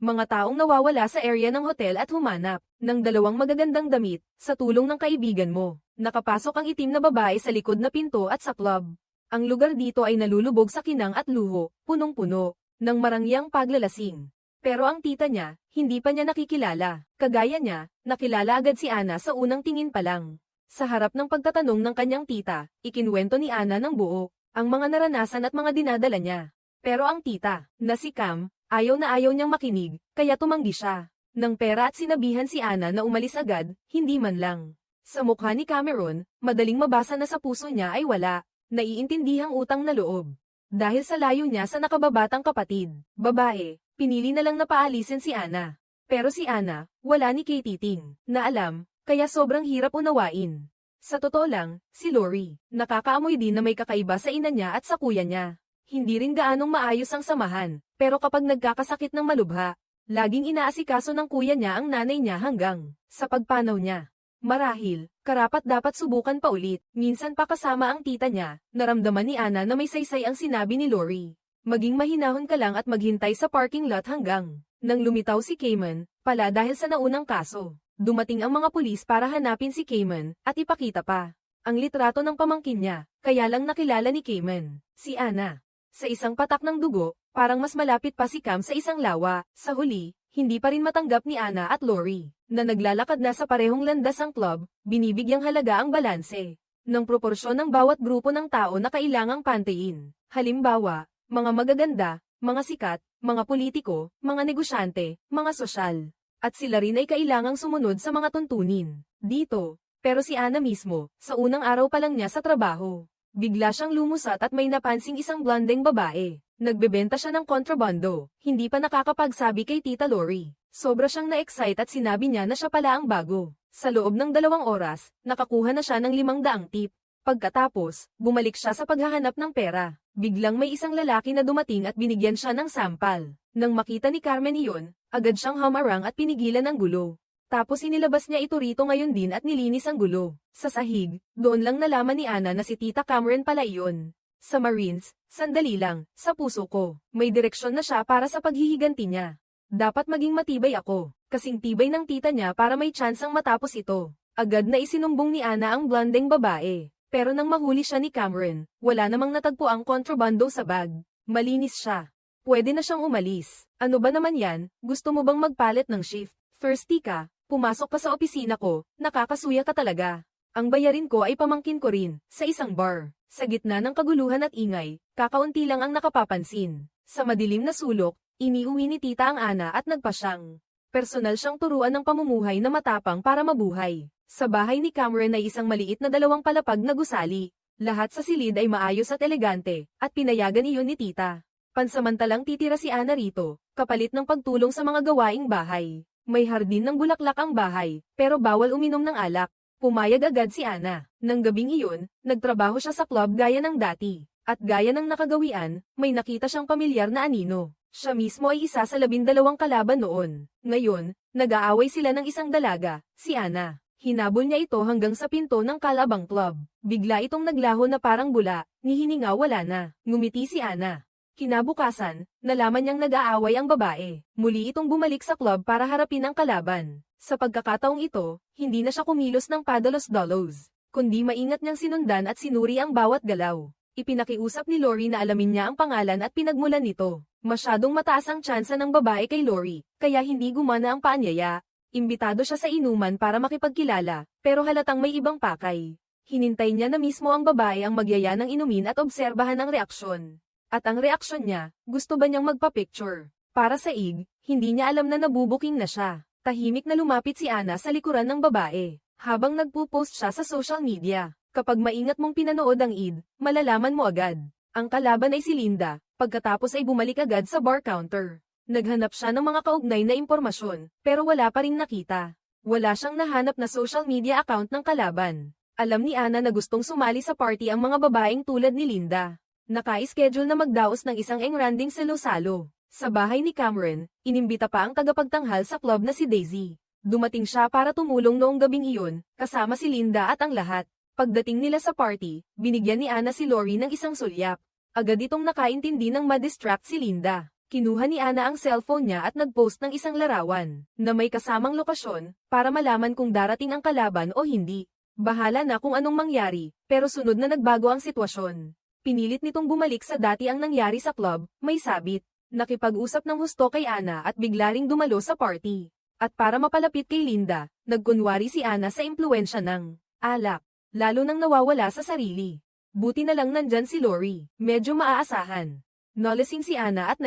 mga taong nawawala sa area ng hotel at humanap ng dalawang magagandang damit, sa tulong ng kaibigan mo. Nakapasok ang itim na babae sa likod na pinto at sa club. Ang lugar dito ay nalulubog sa kinang at luho, punong-puno, ng marangyang paglalasing. Pero ang tita niya, hindi pa niya nakikilala. Kagaya niya, nakilala agad si Ana sa unang tingin pa lang. Sa harap ng pagtatanong ng kanyang tita, ikinwento ni Ana ng buo, ang mga naranasan at mga dinadala niya. Pero ang tita, na si Cam, ayaw niyang makinig, kaya tumanggi siya. Nang pera at sinabihan si Ana na umalis agad, hindi man lang. Sa mukha ni Cameron, madaling mabasa na sa puso niya ay wala. Naiintindihang utang na loob. Dahil sa layo niya sa nakababatang kapatid, babae, pinili na lang na paalisin si Ana. Pero si Ana, wala ni Katie Ting, na alam, kaya sobrang hirap unawain. Sa totoo lang, si Lori, nakakaamoy din na may kakaiba sa ina niya at sa kuya niya. Hindi rin gaanong maayos ang samahan, pero kapag nagkakasakit ng malubha, laging inaasikaso ng kuya niya ang nanay niya hanggang sa pagpanaw niya. Marahil, karapat dapat subukan pa ulit. Minsan pa kasama ang tita niya, naramdaman ni Ana na may saysay ang sinabi ni Lori. Maging mahinahon ka lang at maghintay sa parking lot hanggang nang lumitaw si Cayman, pala dahil sa naunang kaso. Dumating ang mga pulis para hanapin si Cayman, at ipakita pa ang litrato ng pamangkin niya, kaya lang nakilala ni Cayman, si Ana. Sa isang patak ng dugo, parang mas malapit pa si Cam sa isang lawa. Sa huli, hindi pa rin matanggap ni Ana at Lori, na naglalakad na sa parehong landas ang club, binibigyang halaga ang balanse ng proporsyon ng bawat grupo ng tao na kailangang pantayin. Halimbawa, mga magaganda, mga sikat, mga politiko, mga negosyante, mga sosyal. At sila rin ay kailangang sumunod sa mga tuntunin. Dito, pero si Ana mismo, sa unang araw pa lang niya sa trabaho, bigla siyang lumusat at may napansing isang blondeng babae. Nagbebenta siya ng kontrabando, hindi pa nakakapagsabi kay Tita Lori. Sobra siyang na-excite at sinabi niya na siya pala ang bago. Sa loob ng 2 oras, nakakuha na siya ng 500 tip. Pagkatapos, bumalik siya sa paghahanap ng pera. Biglang may isang lalaki na dumating at binigyan siya ng sampal. Nang makita ni Carmen iyon, agad siyang humarang at pinigilan ang gulo. Tapos inilabas niya ito rito ngayon din at nilinis ang gulo. Sa sahig, doon lang nalaman ni Ana na si Tita Cameron pala iyon. Sa Marines, sandali lang, sa puso ko, may direksyon na siya para sa paghihiganti niya. Dapat maging matibay ako, kasing tibay ng tita niya para may tsansang matapos ito. Agad na isinumbong ni Ana ang blondeng babae. Pero nang mahuli siya ni Cameron, wala namang natagpo ang kontrabando sa bag. Malinis siya. Pwede na siyang umalis. Ano ba naman yan, gusto mo bang magpalit ng shift? Thirsty ka? Pumasok pa sa opisina ko, nakakasuya ka talaga. Ang bayarin ko ay pamangkin ko rin, sa isang bar. Sa gitna ng kaguluhan at ingay, kakaunti lang ang nakapapansin. Sa madilim na sulok, iniuwi ni tita ang Ana at nagpasyang. Personal siyang turuan ng pamumuhay na matapang para mabuhay. Sa bahay ni Cameron ay isang maliit na 2 palapag na gusali. Lahat sa silid ay maayos at elegante, at pinayagan iyon ni tita. Pansamantalang titira si Ana rito, kapalit ng pagtulong sa mga gawaing bahay. May hardin ng bulaklak ang bahay, pero bawal uminom ng alak. Pumayag agad si Ana. Nang gabing iyon, nagtrabaho siya sa club gaya ng dati. At gaya ng nakagawian, may nakita siyang pamilyar na anino. Siya mismo ay isa sa 12 kalaban noon. Ngayon, nag-aaway sila ng isang dalaga, si Ana. Hinabol niya ito hanggang sa pinto ng Kalabang Club. Bigla itong naglaho na parang bula, ni hininga wala na. Ngumiti si Ana. Kinabukasan, nalaman niyang nag-aaway ang babae. Muli itong bumalik sa club para harapin ang kalaban. Sa pagkakataong ito, hindi na siya kumilos ng padalos-dalos, kundi maingat niyang sinundan at sinuri ang bawat galaw. Ipinakiusap ni Lori na alamin niya ang pangalan at pinagmulan nito. Masyadong mataas ang tsansa ng babae kay Lori, kaya hindi gumana ang paanyaya. Imbitado siya sa inuman para makipagkilala, pero halatang may ibang pakay. Hinintay niya na mismo ang babae ang magyaya ng inumin at obserbahan ang reaksyon. At ang reaksyon niya, gusto ba niyang magpa-picture? Para sa hindi niya alam na nabubuking na siya. Tahimik na lumapit si Ana sa likuran ng babae, habang nagpo-post siya sa social media. Kapag maingat mong pinanood ang malalaman mo agad. Ang kalaban ay si Linda, pagkatapos ay bumalik agad sa bar counter. Naghanap siya ng mga kaugnay na impormasyon, pero wala pa ring nakita. Wala siyang nahanap na social media account ng kalaban. Alam ni Ana na gustong sumali sa party ang mga babaeng tulad ni Linda. Naka-schedule na magdaos ng isang engranding salo-salo. Sa bahay ni Cameron, inimbita pa ang tagapagtanghal sa club na si Daisy. Dumating siya para tumulong noong gabing iyon, kasama si Linda at ang lahat. Pagdating nila sa party, binigyan ni Ana si Lori ng isang sulyap. Agad itong nakaintindi ng ma-distract si Linda. Kinuha ni Ana ang cellphone niya at nag-post ng isang larawan, na may kasamang lokasyon, para malaman kung darating ang kalaban o hindi. Bahala na kung anong mangyari, pero sunod na nagbago ang sitwasyon. Pinilit nitong bumalik sa dati ang nangyari sa club, may sabit. Nakipag-usap ng husto kay Ana at bigla ring dumalo sa party. At para mapalapit kay Linda, nagkunwari si Ana sa impluwensya ng alak, lalo nang nawawala sa sarili. Buti na lang nandyan si Lori, medyo maaasahan. Nalasing si Ana at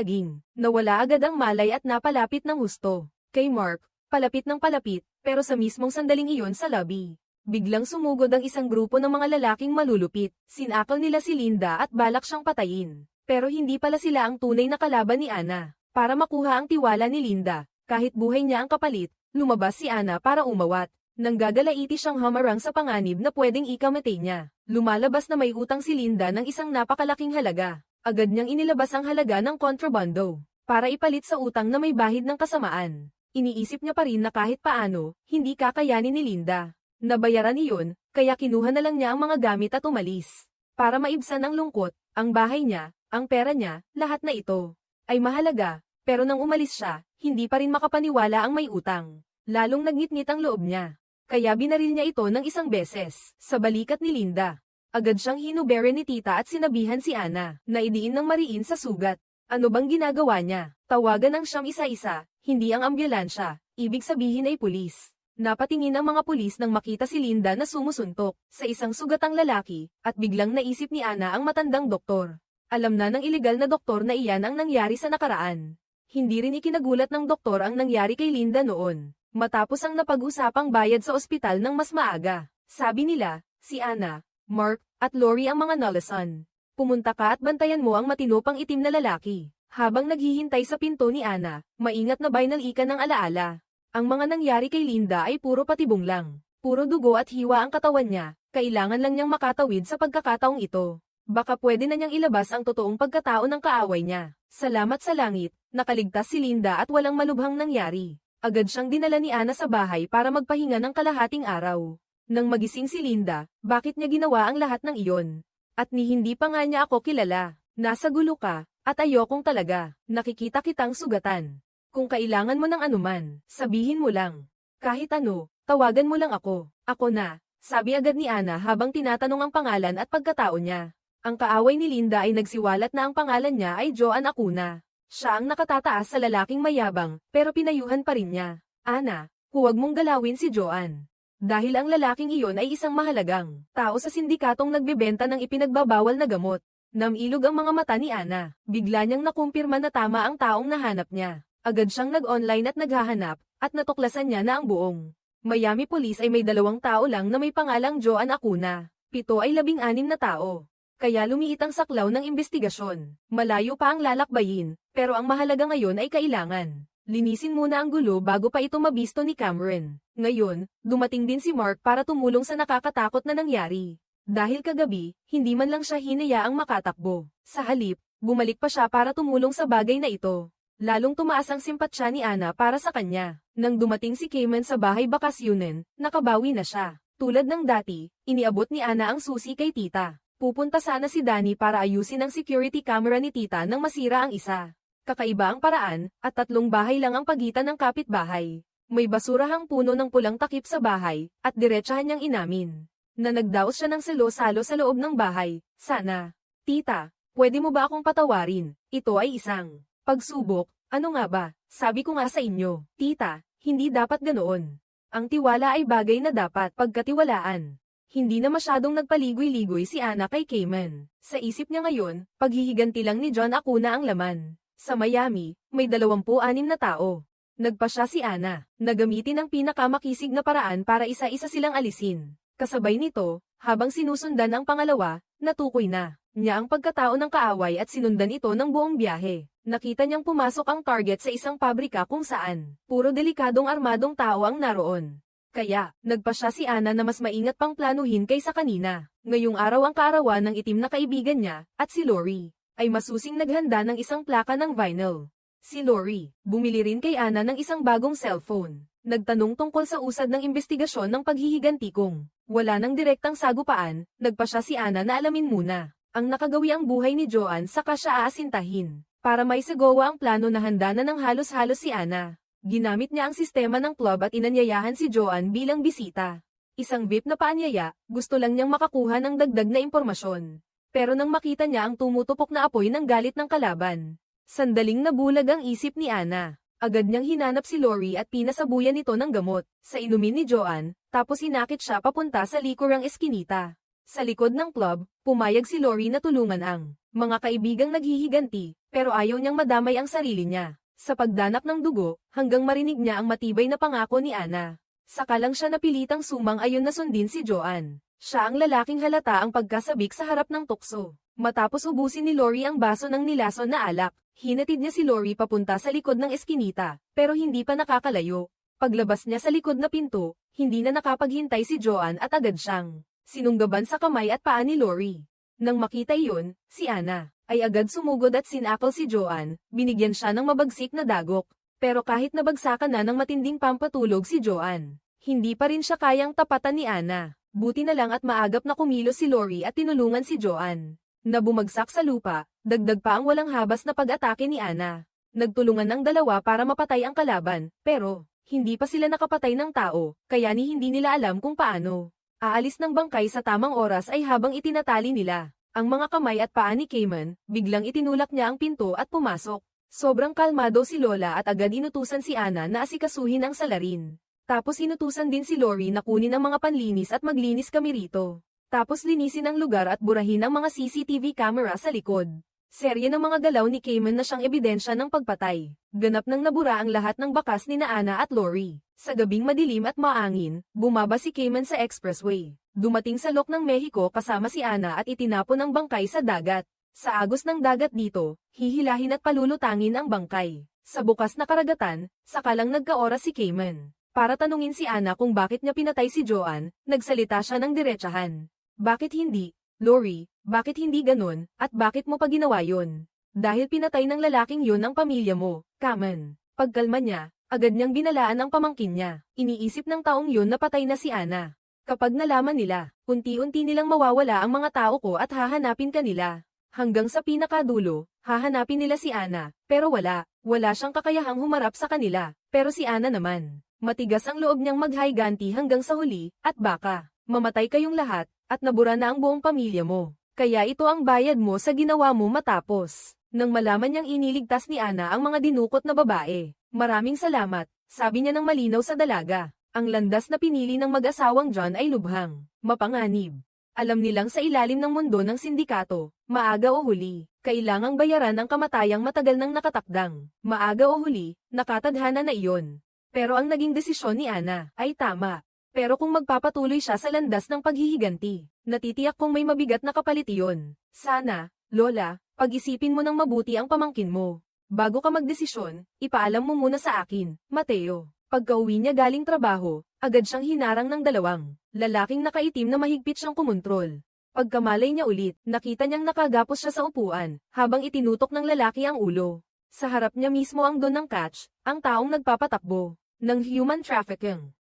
nawala agad ang malay at napalapit ng husto. Kay Mark, palapit ng palapit, pero sa mismong sandaling iyon sa lobby. Biglang sumugod ang isang grupo ng mga lalaking malulupit. Sinakal nila si Linda at balak siyang patayin. Pero hindi pala sila ang tunay na kalaban ni Ana. Para makuha ang tiwala ni Linda, kahit buhay niya ang kapalit, lumabas si Ana para umawat. Nang gagalaiti siyang hamarang sa panganib na pwedeng ikamatay niya. Lumalabas na may utang si Linda ng isang napakalaking halaga. Agad niyang inilabas ang halaga ng kontrabando, para ipalit sa utang na may bahid ng kasamaan. Iniisip niya pa rin na kahit paano, hindi kakayanin ni Linda. Nabayaran iyon, kaya kinuha na lang niya ang mga gamit at umalis. Para maibsan ang lungkot, ang bahay niya, ang pera niya, lahat na ito, ay mahalaga, pero nang umalis siya, hindi pa rin makapaniwala ang may utang. Lalong nagngit-ngit ang loob niya. Kaya binaril niya ito ng isang beses, sa balikat ni Linda. Agad siyang hinubere ni tita at sinabihan si Ana, na idiin ng mariin sa sugat. Ano bang ginagawa niya? Tawagan ng siyam isa-isa, hindi ang ambulansya, ibig sabihin ay pulis. Napatingin ang mga pulis nang makita si Linda na sumusuntok sa isang sugatang lalaki, at biglang naisip ni Ana ang matandang doktor. Alam na ng ilegal na doktor na iyan ang nangyari sa nakaraan. Hindi rin ikinagulat ng doktor ang nangyari kay Linda noon. Matapos ang napag-usapang bayad sa ospital ng mas maaga. Sabi nila, si Anna, Mark, at Lori ang mga nalasan. Pumunta ka at bantayan mo ang matinupang itim na lalaki. Habang naghihintay sa pinto ni Anna, maingat na binalikan ng alaala. Ang mga nangyari kay Linda ay puro patibong lang. Puro dugo at hiwa ang katawan niya, kailangan lang niyang makatawid sa pagkakataong ito. Baka pwede na niyang ilabas ang totoong pagkatao ng kaaway niya. Salamat sa langit, nakaligtas si Linda at walang malubhang nangyari. Agad siyang dinala ni Anna sa bahay para magpahinga ng kalahating araw. Nang magising si Linda, bakit niya ginawa ang lahat ng iyon? At ni hindi pa nga niya ako kilala. Nasa gulo ka, at ayokong talaga. Nakikita kitang sugatan. Kung kailangan mo ng anuman, sabihin mo lang. Kahit ano, tawagan mo lang ako. Ako na, sabi agad ni Anna habang tinatanong ang pangalan at pagkatao niya. Ang kaaway ni Linda ay nagsiwalat na ang pangalan niya ay Joan Acuna. Siya ang nakatataas sa lalaking mayabang, pero pinayuhan pa rin niya. Ana, huwag mong galawin si Joan. Dahil ang lalaking iyon ay isang mahalagang tao sa sindikatong nagbebenta ng ipinagbabawal na gamot. Namilog ang mga mata ni Ana. Bigla niyang nakumpirma na tama ang taong nahanap niya. Agad siyang nag-online at naghahanap, at natuklasan niya na ang buong Miami Police ay may 2 tao lang na may pangalang Joan Acuna. 7 ay 16 na tao. Kaya lumiit ang saklaw ng investigasyon. Malayo pa ang lalakbayin, pero ang mahalaga ngayon ay kailangan linisin muna ang gulo bago pa ito mabisto ni Cameron. Ngayon, dumating din si Mark para tumulong sa nakakatakot na nangyari. Dahil kagabi, hindi man lang siya hinayaang makatakbo. Sa halip, bumalik pa siya para tumulong sa bagay na ito. Lalong tumaas ang simpatsya ni Anna para sa kanya. Nang dumating si Cayman sa bahay bakasyunen, nakabawi na siya. Tulad ng dati, iniabot ni Anna ang susi kay tita. Pupunta sana si Danny para ayusin ang security camera ni tita nang masira ang isa. Kakaiba ang paraan, at 3 bahay lang ang pagitan ng kapitbahay. May basurahang puno ng pulang takip sa bahay, at diretsahan niyang inamin na nagdaos siya ng salo-salo sa loob ng bahay. Sana, tita, pwede mo ba akong patawarin? Ito ay isang pagsubok. Ano nga ba? Sabi ko nga sa inyo, tita, hindi dapat ganoon. Ang tiwala ay bagay na dapat pagkatiwalaan. Hindi na masyadong nagpaligoy-ligoy si Anna kay Cayman. Sa isip niya ngayon, paghihiganti lang ni John Acuna ang laman. Sa Miami, may 26 na tao. Nagpa siya si Anna, na gamitin ang pinakamakisig na paraan para isa-isa silang alisin. Kasabay nito, habang sinusundan ang pangalawa, natukoy na niya ang pagkatao ng kaaway at sinundan ito ng buong biyahe. Nakita niyang pumasok ang target sa isang pabrika kung saan puro delikadong armadong tao ang naroon. Kaya, nagpa siya si Anna na mas maingat pang planuhin kaysa kanina. Ngayong araw ang kaarawan ng itim na kaibigan niya, at si Lori, ay masusing naghanda ng isang plaka ng vinyl. Si Lori, bumili rin kay Anna ng isang bagong cellphone. Nagtanong tungkol sa usad ng investigasyon ng paghihiganti kung wala ng direktang sagupaan, nagpa siya si Anna na alamin muna ang nakagawi ang buhay ni Joan saka siya aasintahin. Para may sagawa ang plano na handa na ng halos-halos si Anna. Ginamit niya ang sistema ng club at inanyayahan si Joan bilang bisita. Isang VIP na paanyaya, gusto lang niyang makakuha ng dagdag na impormasyon. Pero nang makita niya ang tumutupok na apoy ng galit ng kalaban, sandaling nabulag ang isip ni Anna. Agad niyang hinanap si Lori at pinasabuyan ito ng gamot sa inumin ni Joan, tapos inakit siya papunta sa likurang eskinita. Sa likod ng club, pumayag si Lori na tulungan ang mga kaibigang naghihiganti, pero ayaw niyang madamay ang sarili niya. Sa pagdanak ng dugo, hanggang marinig niya ang matibay na pangako ni Anna. Saka lang siya napilitang sumang-ayon na sundin si Joan. Siya ang lalaking halata ang pagkasabik sa harap ng tukso. Matapos ubusin ni Lori ang baso ng nilason na alak, hinatid niya si Lori papunta sa likod ng eskinita, pero hindi pa nakakalayo. Paglabas niya sa likod na pinto, hindi na nakapaghintay si Joan at agad siyang sinunggaban sa kamay at paa ni Lori. Nang makita iyon, si Anna ay agad sumugod at sinakal si Joan, binigyan siya ng mabagsik na dagok. Pero kahit nabagsakan na ng matinding pampatulog si Joan, hindi pa rin siya kayang tapatan ni Anna. Buti na lang at maagap na kumilos si Lori at tinulungan si Joan na bumagsak sa lupa, dagdag pa ang walang habas na pag-atake ni Anna. Nagtulungan ng dalawa para mapatay ang kalaban, pero hindi pa sila nakapatay ng tao, kaya hindi nila alam kung paano aalis ng bangkay sa tamang oras ay habang itinatali nila ang mga kamay at paa ni Cayman, biglang itinulak niya ang pinto at pumasok. Sobrang kalmado si Lola at agad inutusan si Anna na asikasuhin ang salarin. Tapos inutusan din si Lori na kunin ang mga panlinis at maglinis kami rito. Tapos linisin ang lugar at burahin ang mga CCTV camera sa likod. Serye ng mga galaw ni Cayman na siyang ebidensya ng pagpatay. Ganap nang nabura ang lahat ng bakas ni Ana at Lori. Sa gabing madilim at maangin, bumaba si Cayman sa expressway. Dumating sa lok ng Mexico kasama si Ana at itinapon ang bangkay sa dagat. Sa agos ng dagat dito, hihilahin at palulutangin ang bangkay. Sa bukas na karagatan, sakalang nagkaoras si Cayman. Para tanungin si Ana kung bakit niya pinatay si Joanne, nagsalita siya ng diretsahan. Bakit hindi, Lori, bakit hindi ganun, at bakit mo pa ginawa yun? Dahil pinatay ng lalaking yun ang pamilya mo, Cayman. Pagkalma niya, agad niyang binalaan ang pamangkin niya. Iniisip ng taong yun na patay na si Ana. Kapag nalaman nila, unti-unti nilang mawawala ang mga tao ko at hahanapin ka nila. Hanggang sa pinakadulo, hahanapin nila si Ana, pero wala siyang kakayahang humarap sa kanila. Pero si Ana naman, matigas ang loob niyang maghiganti hanggang sa huli, at baka, mamatay kayong lahat, at nabura na ang buong pamilya mo. Kaya ito ang bayad mo sa ginawa mo matapos. Nang malaman niyang iniligtas ni Ana ang mga dinukot na babae. Maraming salamat, sabi niya ng malinaw sa dalaga. Ang landas na pinili ng mag-asawang John ay lubhang, mapanganib. Alam nilang sa ilalim ng mundo ng sindikato, maaga o huli, kailangang bayaran ang kamatayang matagal nang nakatakdang. Maaga o huli, nakatadhana na iyon. Pero ang naging desisyon ni Ana ay tama. Pero kung magpapatuloy siya sa landas ng paghihiganti, natitiyak kong may mabigat na kapalit iyon. Sana, Lola, pag-isipin mo ng mabuti ang pamangkin mo. Bago ka magdesisyon, ipaalam mo muna sa akin, Mateo. Pagka-uwi niya galing trabaho, agad siyang hinarang ng dalawang lalaking nakaitim na mahigpit siyang kumontrol. Pagkamalay niya ulit, nakita niyang nakagapos siya sa upuan, habang itinutok ng lalaki ang ulo. Sa harap niya mismo ang don ng catch, ang taong nagpapatakbo ng human trafficking.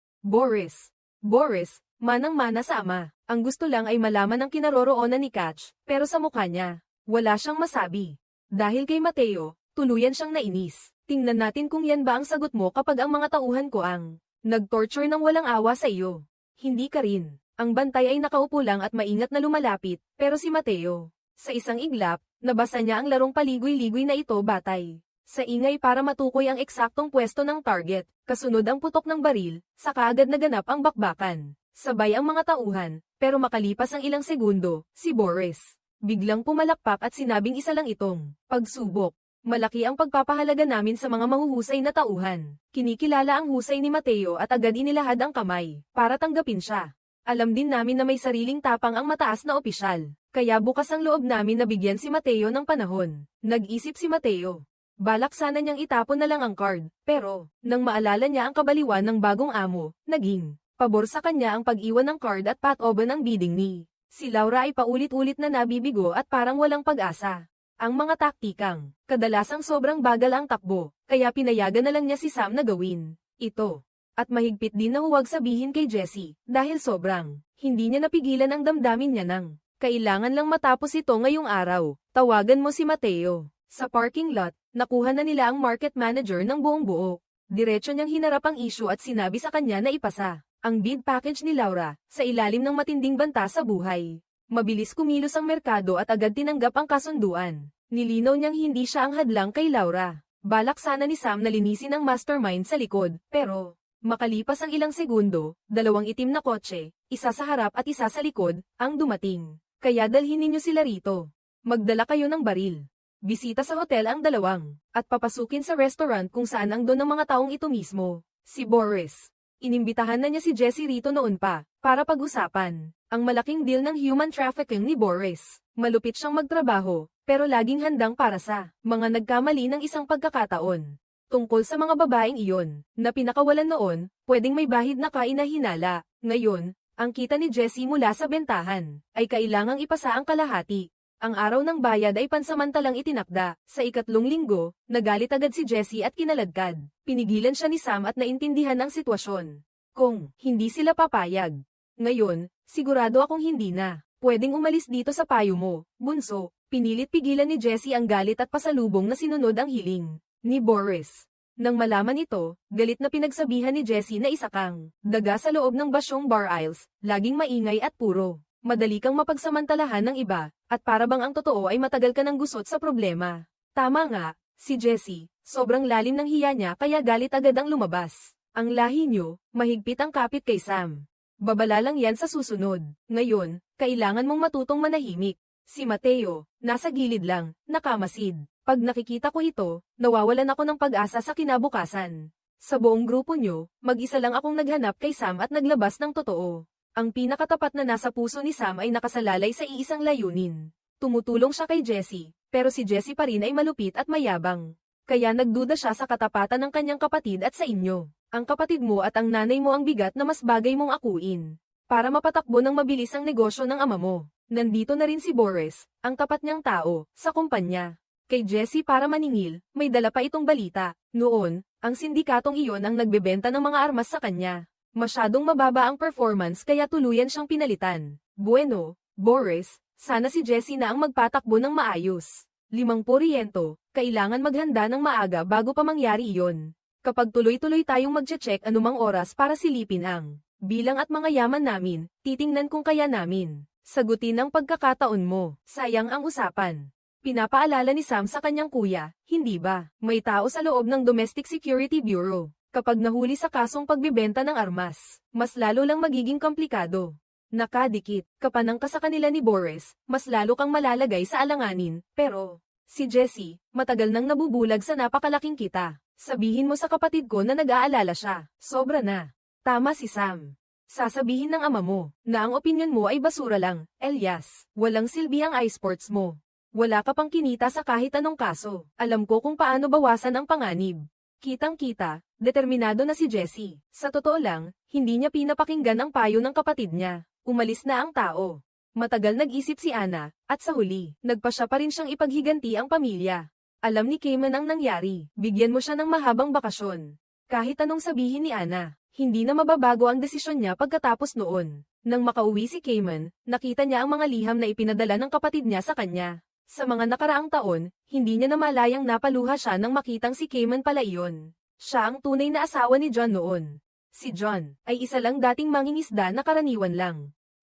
Boris, manang-mana sa ama. Ang gusto lang ay malaman ang kinaroroonan ni Catch, pero sa mukha niya, wala siyang masabi. Dahil kay Mateo, tuluyan siyang nainis. Tingnan natin kung yan ba ang sagot mo kapag ang mga tauhan ko ang nag-torture ng walang awa sa iyo. Hindi ka rin. Ang bantay ay nakaupo lang at maingat na lumalapit, pero si Mateo, sa isang iglap, nabasa niya ang larong paligoy-ligoy na ito batay. Sa ingay para matukoy ang eksaktong pwesto ng target, kasunod ang putok ng baril, saka agad naganap ang bakbakan. Sabay ang mga tauhan, pero makalipas ang ilang segundo, si Boris biglang pumalakpak at sinabing isa lang itong pagsubok. Malaki ang pagpapahalaga namin sa mga mahuhusay na tauhan. Kinikilala ang husay ni Mateo at agad inilahad ang kamay, para tanggapin siya. Alam din namin na may sariling tapang ang mataas na opisyal, kaya bukas ang loob namin na bigyan si Mateo ng panahon. Nag-isip si Mateo. Balak sana niyang itapon na lang ang card, pero, nang maalala niya ang kabaliwan ng bagong amo, naging pabor sa kanya ang pag-iwan ng card at pat-oban ng bidding ni. Si Laura ay paulit-ulit na nabibigo at parang walang pag-asa. Ang mga taktikang, kadalasang sobrang bagal ang takbo, kaya pinayagan na lang niya si Sam na gawin ito. At mahigpit din na huwag sabihin kay Jessie, dahil sobrang, hindi niya napigilan ang damdamin niya nang, kailangan lang matapos ito ngayong araw, tawagan mo si Mateo. Sa parking lot, nakuha na nila ang market manager ng buong buo. Diretso niyang hinarap ang issue at sinabi sa kanya na ipasa ang bid package ni Laura, sa ilalim ng matinding banta sa buhay. Mabilis kumilos ang merkado at agad tinanggap ang kasunduan. Nilinaw niyang hindi siya ang hadlang kay Laura. Balak sana ni Sam na linisin ang mastermind sa likod, pero, makalipas ang ilang segundo, dalawang itim na kotse, isa sa harap at isa sa likod, ang dumating. Kaya dalhin ninyo sila rito. Magdala kayo ng baril. Bisita sa hotel ang dalawang, at papasukin sa restaurant kung saan ang don ng mga taong ito mismo. Si Boris. Inimbitahan na niya si Jessie rito noon pa, para pag-usapan ang malaking deal ng human trafficking ni Boris. Malupit siyang magtrabaho, pero laging handang para sa mga nagkamali ng isang pagkakataon. Tungkol sa mga babaeng iyon, na pinakawalan noon, pwedeng may bahid na kainahinala. Ngayon, ang kita ni Jessie mula sa bentahan, ay kailangang ipasa ang kalahati. Ang araw ng bayad ay pansamantalang itinakda. Sa ikatlong linggo, nagalit agad si Jessie at kinaladkad. Pinigilan siya ni Sam at naintindihan ang sitwasyon. Kung hindi sila papayag. Ngayon, sigurado akong hindi na. Pwedeng umalis dito sa payo mo, bunso. Pinilit pigilan ni Jessie ang galit at pasalubong na sinunod ang hiling ni Boris. Nang malaman ito, galit na pinagsabihan ni Jessie na isa kang daga sa loob ng basyong bar aisles, laging maingay at puro madali kang mapagsamantalahan ng iba, at para bang ang totoo ay matagal ka ng gusot sa problema. Tama nga, si Jessie, sobrang lalim ng hiya niya kaya galit agad ang lumabas. Ang lahi niyo, mahigpit ang kapit kay Sam. Babala lang yan sa susunod. Ngayon, kailangan mong matutong manahimik. Si Mateo, nasa gilid lang, nakamasid. Pag nakikita ko ito, nawawalan ako ng pag-asa sa kinabukasan. Sa buong grupo nyo, mag-isa lang akong naghanap kay Sam at naglabas ng totoo. Ang pinakatapat na nasa puso ni Sam ay nakasalalay sa iisang layunin. Tumutulong siya kay Jessie, pero si Jessie pa rin ay malupit at mayabang. Kaya nagduda siya sa katapatan ng kanyang kapatid at sa inyo. Ang kapatid mo at ang nanay mo ang bigat na mas bagay mong akuin. Para mapatakbo ng mabilis ang negosyo ng ama mo. Nandito na rin si Boris, ang tapat niyang tao, sa kumpanya. Kay Jessie para maningil, may dala pa itong balita. Noon, ang sindikatong iyon ang nagbebenta ng mga armas sa kanya. Masyadong mababa ang performance kaya tuluyan siyang pinalitan. Bueno, Boris, sana si Jessie na ang magpatakbo ng maayos. 50%, kailangan maghanda ng maaga bago pa mangyari iyon. Kapag tuloy-tuloy tayong magche-check anumang oras para silipin ang bilang at mga yaman namin, titingnan kung kaya namin sagutin ang pagkakataon mo. Sayang ang usapan. Pinapaalala ni Sam sa kanyang kuya, hindi ba? May tao sa loob ng Domestic Security Bureau. Kapag nahuli sa kasong pagbibenta ng armas, mas lalo lang magiging komplikado. Nakadikit, kapanang ka sa kanila ni Boris, mas lalo kang malalagay sa alanganin, pero si Jessie, matagal nang nabubulag sa napakalaking kita. Sabihin mo sa kapatid ko na nag-aalala siya. Sobra na. Tama si Sam. Sasabihin ng ama mo, na ang opinyon mo ay basura lang, Elias. Walang silbi ang iSports mo. Wala ka pang kinita sa kahit anong kaso. Alam ko kung paano bawasan ang panganib. Kitang-kita, determinado na si Jessie. Sa totoo lang, hindi niya pinapakinggan ang payo ng kapatid niya. Umalis na ang tao. Matagal nag-isip si Anna, at sa huli, nagpa siya pa rin siyang ipaghiganti ang pamilya. Alam ni Cayman ang nangyari, bigyan mo siya ng mahabang bakasyon. Kahit anong sabihin ni Anna, hindi na mababago ang desisyon niya pagkatapos noon. Nang makauwi si Cayman, nakita niya ang mga liham na ipinadala ng kapatid niya sa kanya. Sa mga nakaraang taon, hindi niya namalayang napaluha siya nang makitang si Cayman pala iyon. Siya ang tunay na asawa ni John noon. Si John, ay isa lang dating mangingisda na karaniwan lang.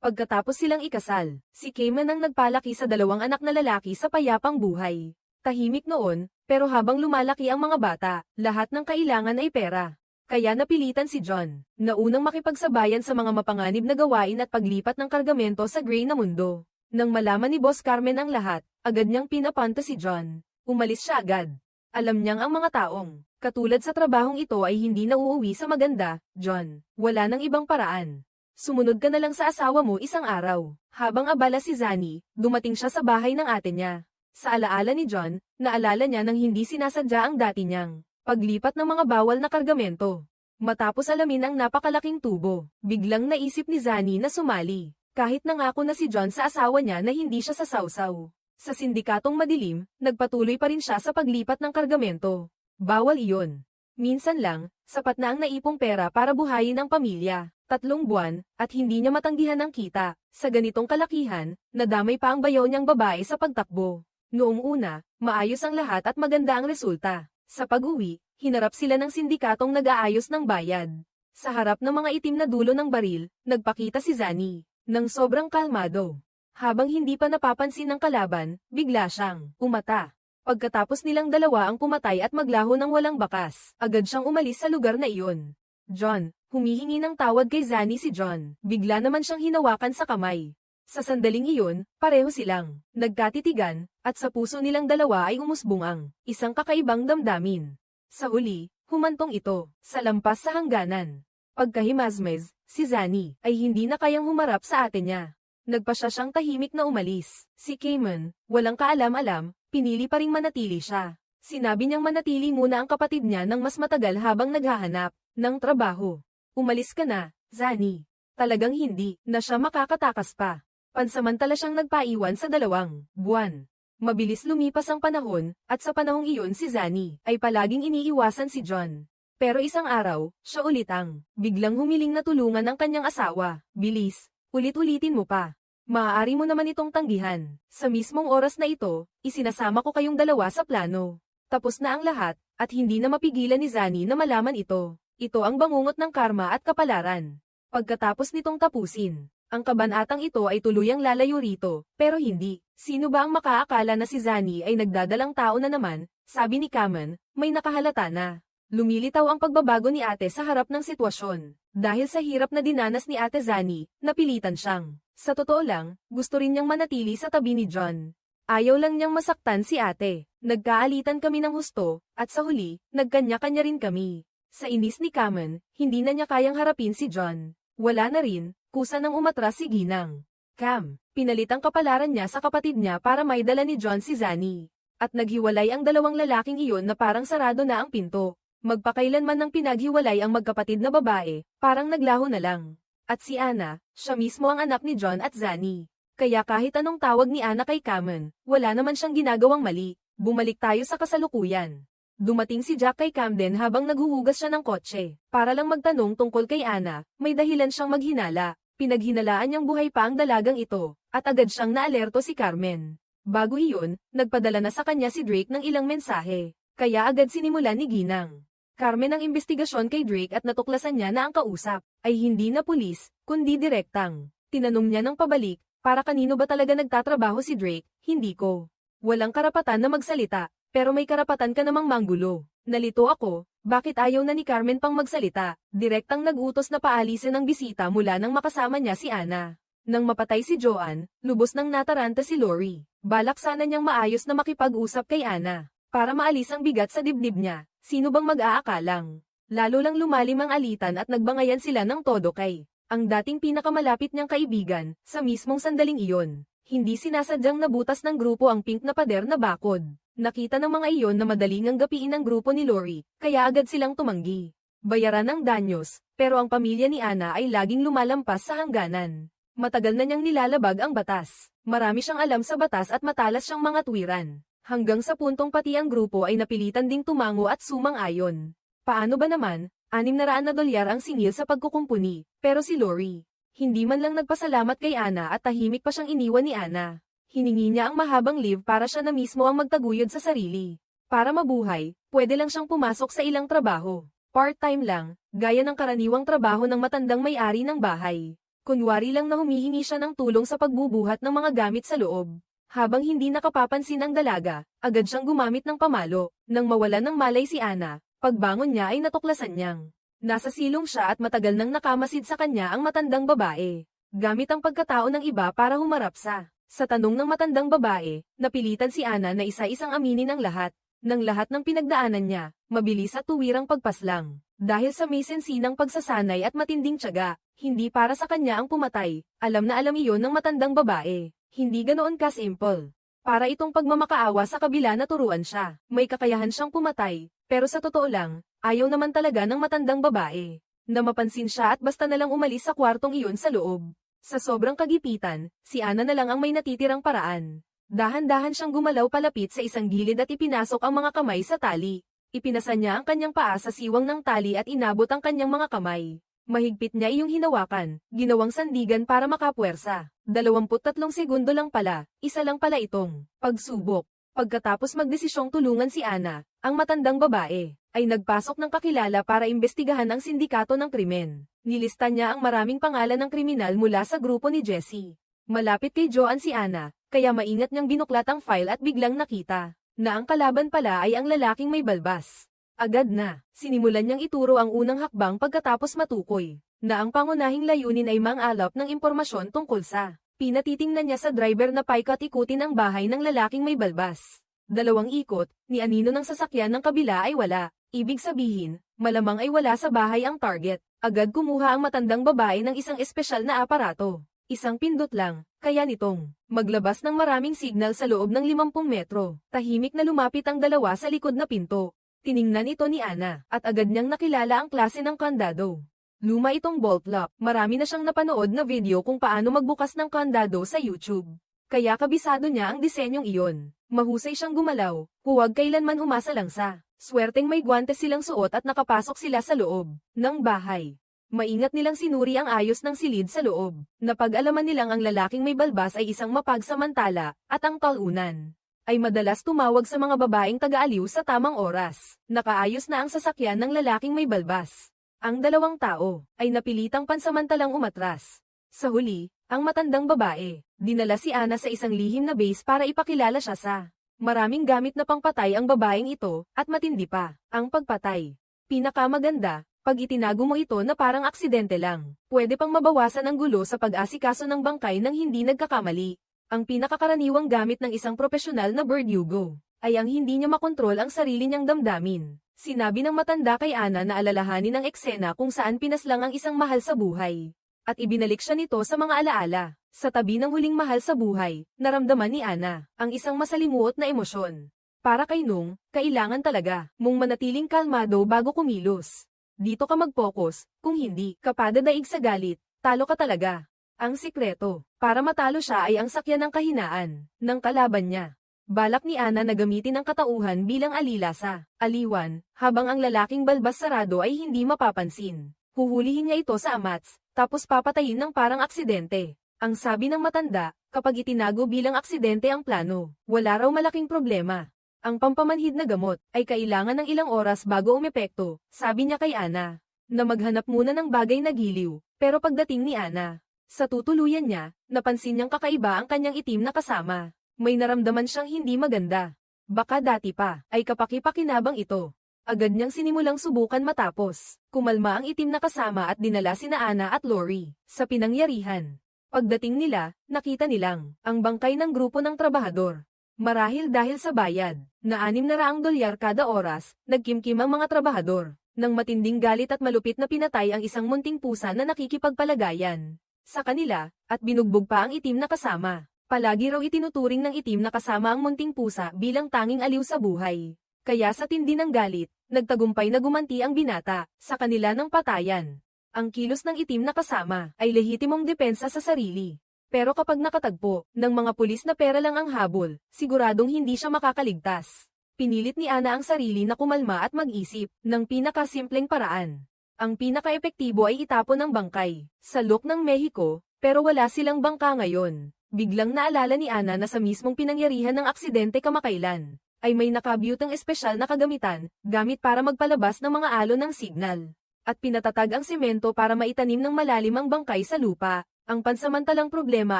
Pagkatapos silang ikasal, si Cayman ang nagpalaki sa 2 anak na lalaki sa payapang buhay. Tahimik noon, pero habang lumalaki ang mga bata, lahat ng kailangan ay pera. Kaya napilitan si John, na unang makipagsabayan sa mga mapanganib na gawain at paglipat ng kargamento sa gray na mundo. Nang malaman ni Boss Carmen ang lahat, agad niyang pinapunta si John. Umalis siya agad. Alam niyang ang mga taong, katulad sa trabahong ito ay hindi nauuwi sa maganda, John. Wala nang ibang paraan. Sumunod ka na lang sa asawa mo isang araw. Habang abala si Zani, dumating siya sa bahay ng ate niya. Sa alaala ni John, naalala niya nang hindi sinasadya ang dati niyang paglipat ng mga bawal na kargamento. Matapos alamin ang napakalaking tubo, biglang naisip ni Zani na sumali. Kahit nangako na si John sa asawa niya na hindi siya sasawsaw. Sa sindikatong madilim, nagpatuloy pa rin siya sa paglipat ng kargamento. Bawal iyon. Minsan lang, sapat na ang naipong pera para buhayin ang pamilya. 3 buwan, at hindi niya matanggihan ang kita. Sa ganitong kalakihan, nadamay pa ang bayaw niyang babae sa pagtakbo. Noong una, maayos ang lahat at maganda ang resulta. Sa pag-uwi, hinarap sila ng sindikatong nag-aayos ng bayad. Sa harap ng mga itim na dulo ng baril, nagpakita si Zani, nang sobrang kalmado. Habang hindi pa napapansin ng kalaban, bigla siyang umata. Pagkatapos nilang dalawa ang pumatay at maglaho ng walang bakas, agad siyang umalis sa lugar na iyon. John, humihingi ng tawad kay Zani si John, bigla naman siyang hinawakan sa kamay. Sa sandaling iyon, pareho silang nagkatitigan, at sa puso nilang dalawa ay umusbong ang isang kakaibang damdamin. Sa huli, humantong ito, sa lampas sa hangganan. Pagkahimasmez, si Zani ay hindi na kayang humarap sa ate niya. Nagpa siyang tahimik na umalis. Si Cayman, walang kaalam-alam, pinili pa ring manatili siya. Sinabi niyang manatili muna ang kapatid niya ng mas matagal habang naghahanap ng trabaho. Umalis ka na, Zani. Talagang hindi na siya makakatakas pa. Pansamantala siyang nagpaiwan sa 2 buwan. Mabilis lumipas ang panahon, at sa panahong iyon si Zani ay palaging iniiwasan si John. Pero isang araw, siya ulit ang biglang humiling na tulungan ng kanyang asawa. Bilis, ulit-ulitin mo pa. Maaari mo naman itong tanggihan. Sa mismong oras na ito, isinasama ko kayong dalawa sa plano. Tapos na ang lahat, at hindi na mapigilan ni Zani na malaman ito. Ito ang bangungot ng karma at kapalaran. Pagkatapos nitong tapusin, ang kabanatang ito ay tuluyang lalayo rito, pero hindi. Sino ba ang makaakala na si Zani ay nagdadalang tao na naman? Sabi ni Kaman, may nakahalata na. Lumilitaw ang pagbabago ni ate sa harap ng sitwasyon. Dahil sa hirap na dinanas ni ate Zani, napilitan siyang Sa totoo lang, gusto rin niyang manatili sa tabi ni John. Ayaw lang niyang masaktan si ate. Nagkaalitan kami ng husto, at sa huli, nagkanya-kanya rin kami. Sa inis ni Kamen, hindi na niya kayang harapin si John. Wala na rin, kusa nang umatras si Ginang. Cam, pinalit ang kapalaran niya sa kapatid niya para maidala ni John si Zani. At naghiwalay ang dalawang lalaking iyon na parang sarado na ang pinto. Magpakailanman ng pinaghiwalay ang magkapatid na babae, parang naglaho na lang. At si Anna, siya mismo ang anak ni John at Zani. Kaya kahit anong tawag ni Anna kay Kamen, wala naman siyang ginagawang mali. Bumalik tayo sa kasalukuyan. Dumating si Jack kay Camden habang naghuhugas siya ng kotse. Para lang magtanong tungkol kay Anna, may dahilan siyang maghinala. Pinaghinalaan niyang buhay pa ang dalagang ito, at agad siyang naalerto si Carmen. Bago iyon, nagpadala na sa kanya si Drake ng ilang mensahe. Kaya agad sinimulan ni Ginang. Carmen ang investigasyon kay Drake at natuklasan niya na ang kausap ay hindi na pulis, kundi direktang. Tinanong niya ng pabalik, para kanino ba talaga nagtatrabaho si Drake? Hindi ko. Walang karapatan na magsalita, pero may karapatan ka namang manggulo. Nalito ako, bakit ayaw na ni Carmen pang magsalita? Direktang nag-utos na paalisin ang bisita mula nang makasama niya si Anna. Nang mapatay si Joanne, lubos nang nataranta si Lori. Balak sana niyang maayos na makipag-usap kay Anna, para maalis ang bigat sa dibdib niya. Sino bang mag-aakalang? Lalo lang lumalim ang alitan at nagbangayan sila ng todo kay ang dating pinakamalapit niyang kaibigan, sa mismong sandaling iyon. Hindi sinasadyang nabutas ng grupo ang pink na pader na bakod. Nakita ng mga iyon na madaling ang gapiin ng grupo ni Lori, kaya agad silang tumanggi. Bayaran ng danyos, pero ang pamilya ni Anna ay laging lumalampas sa hangganan. Matagal na niyang nilalabag ang batas. Marami siyang alam sa batas at matalas siyang mga tuwiran. Hanggang sa puntong pati ang grupo ay napilitan ding tumango at sumang-ayon. Paano ba naman, $600 ang singil sa pagkukumpuni, pero si Lori, hindi man lang nagpasalamat kay Anna at tahimik pa siyang iniwan ni Anna. Hiningi niya ang mahabang leave para siya na mismo ang magtaguyod sa sarili. Para mabuhay, pwede lang siyang pumasok sa ilang trabaho. Part-time lang, gaya ng karaniwang trabaho ng matandang may-ari ng bahay. Kunwari lang na humihingi siya ng tulong sa pagbubuhat ng mga gamit sa loob. Habang hindi nakapapansin ang dalaga, agad siyang gumamit ng pamalo. Nang mawalan ng malay si Anna, pagbangon niya ay natuklasan niyang nasa silong siya at matagal nang nakamasid sa kanya ang matandang babae. Gamit ang pagkatao ng iba para humarap sa tanong ng matandang babae, napilitan si Anna na isa-isang aminin ang lahat. Ng lahat ng pinagdaanan niya, mabilis at tuwirang pagpaslang. Dahil sa may sensinang pagsasanay at matinding tiyaga, hindi para sa kanya ang pumatay, alam na alam iyon ng matandang babae. Hindi ganoon ka-simple. Para itong pagmamakaawa sa kabila na turuan siya. May kakayahan siyang pumatay, pero sa totoo lang, ayaw naman talaga ng matandang babae. Na mapansin siya at basta na lang umalis sa kwartong iyon sa loob. Sa sobrang kagipitan, si Anna na lang ang may natitirang paraan. Dahan-dahan siyang gumalaw palapit sa isang gilid at ipinasok ang mga kamay sa tali. Ipinasa niya ang kanyang paa sa siwang ng tali at inabot ang kanyang mga kamay. Mahigpit niya iyong hinawakan, ginawang sandigan para makapuwersa. 23 segundo lang pala, isa lang pala itong pagsubok. Pagkatapos magdesisyong tulungan si Anna, ang matandang babae, ay nagpasok ng kakilala para imbestigahan ang sindikato ng krimen. Nilista niya ang maraming pangalan ng kriminal mula sa grupo ni Jessie. Malapit kay Joanne si Anna, kaya maingat niyang binuklat ang file at biglang nakita na ang kalaban pala ay ang lalaking may balbas. Agad na, sinimulan niyang ituro ang unang hakbang pagkatapos matukoy, na ang pangunahing layunin ay mang-alap ng impormasyon tungkol sa pinatitingnan niya sa driver na paikot-ikutin ang bahay ng lalaking may balbas. 2 ikot, ni anino ng sasakyan ng kabila ay wala, ibig sabihin, malamang ay wala sa bahay ang target. Agad kumuha ang matandang babae ng isang espesyal na aparato. Isang pindot lang, kaya nitong maglabas ng maraming signal sa loob ng 50 metro. Tahimik na lumapit ang dalawa sa likod na pinto. Tiningnan ito ni Anna, at agad niyang nakilala ang klase ng kandado. Luma itong bolt lock, marami na siyang napanood na video kung paano magbukas ng kandado sa YouTube. Kaya kabisado niya ang disenyong iyon. Mahusay siyang gumalaw, huwag kailanman umasa lang sa swerteng may guwantes silang suot at nakapasok sila sa loob ng bahay. Maingat nilang sinuri ang ayos ng silid sa loob. Napag-alaman nilang ang lalaking may balbas ay isang mapagsamantala, at ang talunan ay madalas tumawag sa mga babaeng taga-aliw sa tamang oras. Nakaayos na ang sasakyan ng lalaking may balbas. Ang dalawang tao ay napilitang pansamantalang umatras. Sa huli, ang matandang babae, dinala si Anna sa isang lihim na base para ipakilala siya sa maraming gamit na pangpatay ang babaeng ito, at matindi pa ang pagpatay. Pinakamaganda, Pag itinago mo ito na parang aksidente lang, pwede pang mabawasan ang gulo sa pag-asikaso ng bangkay nang hindi nagkakamali. Ang pinakakaraniwang gamit ng isang profesional na verdugo ay ang hindi niya makontrol ang sarili niyang damdamin. Sinabi ng matanda kay Ana na alalahanin ang eksena kung saan pinaslang ang isang mahal sa buhay. At ibinalik siya nito sa mga alaala. Sa tabi ng huling mahal sa buhay, naramdaman ni Ana ang isang masalimuot na emosyon. Para kay Nung, kailangan talaga mong manatiling kalmado bago kumilos. Dito ka mag-focus, kung hindi ka padadaig sa galit, talo ka talaga. Ang sikreto, para matalo siya ay ang sakyan ng kahinaan ng kalaban niya. Balak ni Ana na gamitin ang katauhan bilang alila sa aliwan, habang ang lalaking balbas sarado ay hindi mapapansin. Huhulihin niya ito sa amats, tapos papatayin ng parang aksidente. Ang sabi ng matanda, kapag itinago bilang aksidente ang plano, wala raw malaking problema. Ang pampamanhid na gamot ay kailangan ng ilang oras bago umepekto, sabi niya kay Ana, na maghanap muna ng bagay na giliw. Pero pagdating ni Ana sa tutuluyan niya, napansin niyang kakaiba ang kanyang itim na kasama. May naramdaman siyang hindi maganda. Baka dati pa ay kapaki-pakinabang ito. Agad niyang sinimulang subukan matapos kumalma ang itim na kasama at dinala sina Ana at Lori sa pinangyarihan. Pagdating nila, nakita nilang ang bangkay ng grupo ng trabahador. Marahil dahil sa bayad na $600 kada oras, nagkimkim ang mga trabahador ng matinding galit at malupit na pinatay ang isang munting pusa na nakikipagpalagayan sa kanila, at binugbog pa ang itim na kasama. Palagi raw itinuturing ng itim na kasama ang munting pusa bilang tanging aliw sa buhay. Kaya sa tindi ng galit, nagtagumpay na gumanti ang binata sa kanila ng patayan. Ang kilos ng itim na kasama ay lehitimong depensa sa sarili. Pero kapag nakatagpo ng mga pulis na pera lang ang habol, siguradong hindi siya makakaligtas. Pinilit ni Ana ang sarili na kumalma at mag-isip ng pinakasimpleng paraan. Ang pinaka-epektibo ay itapon ang bangkay sa Loob ng Mexico, pero wala silang bangka ngayon. Biglang naalala ni Ana na sa mismong pinangyarihan ng aksidente kamakailan, ay may nakabyutang espesyal na kagamitan, gamit para magpalabas ng mga alon ng signal. At pinatatag ang semento para maitanim ng malalim ang bangkay sa lupa. Ang pansamantalang problema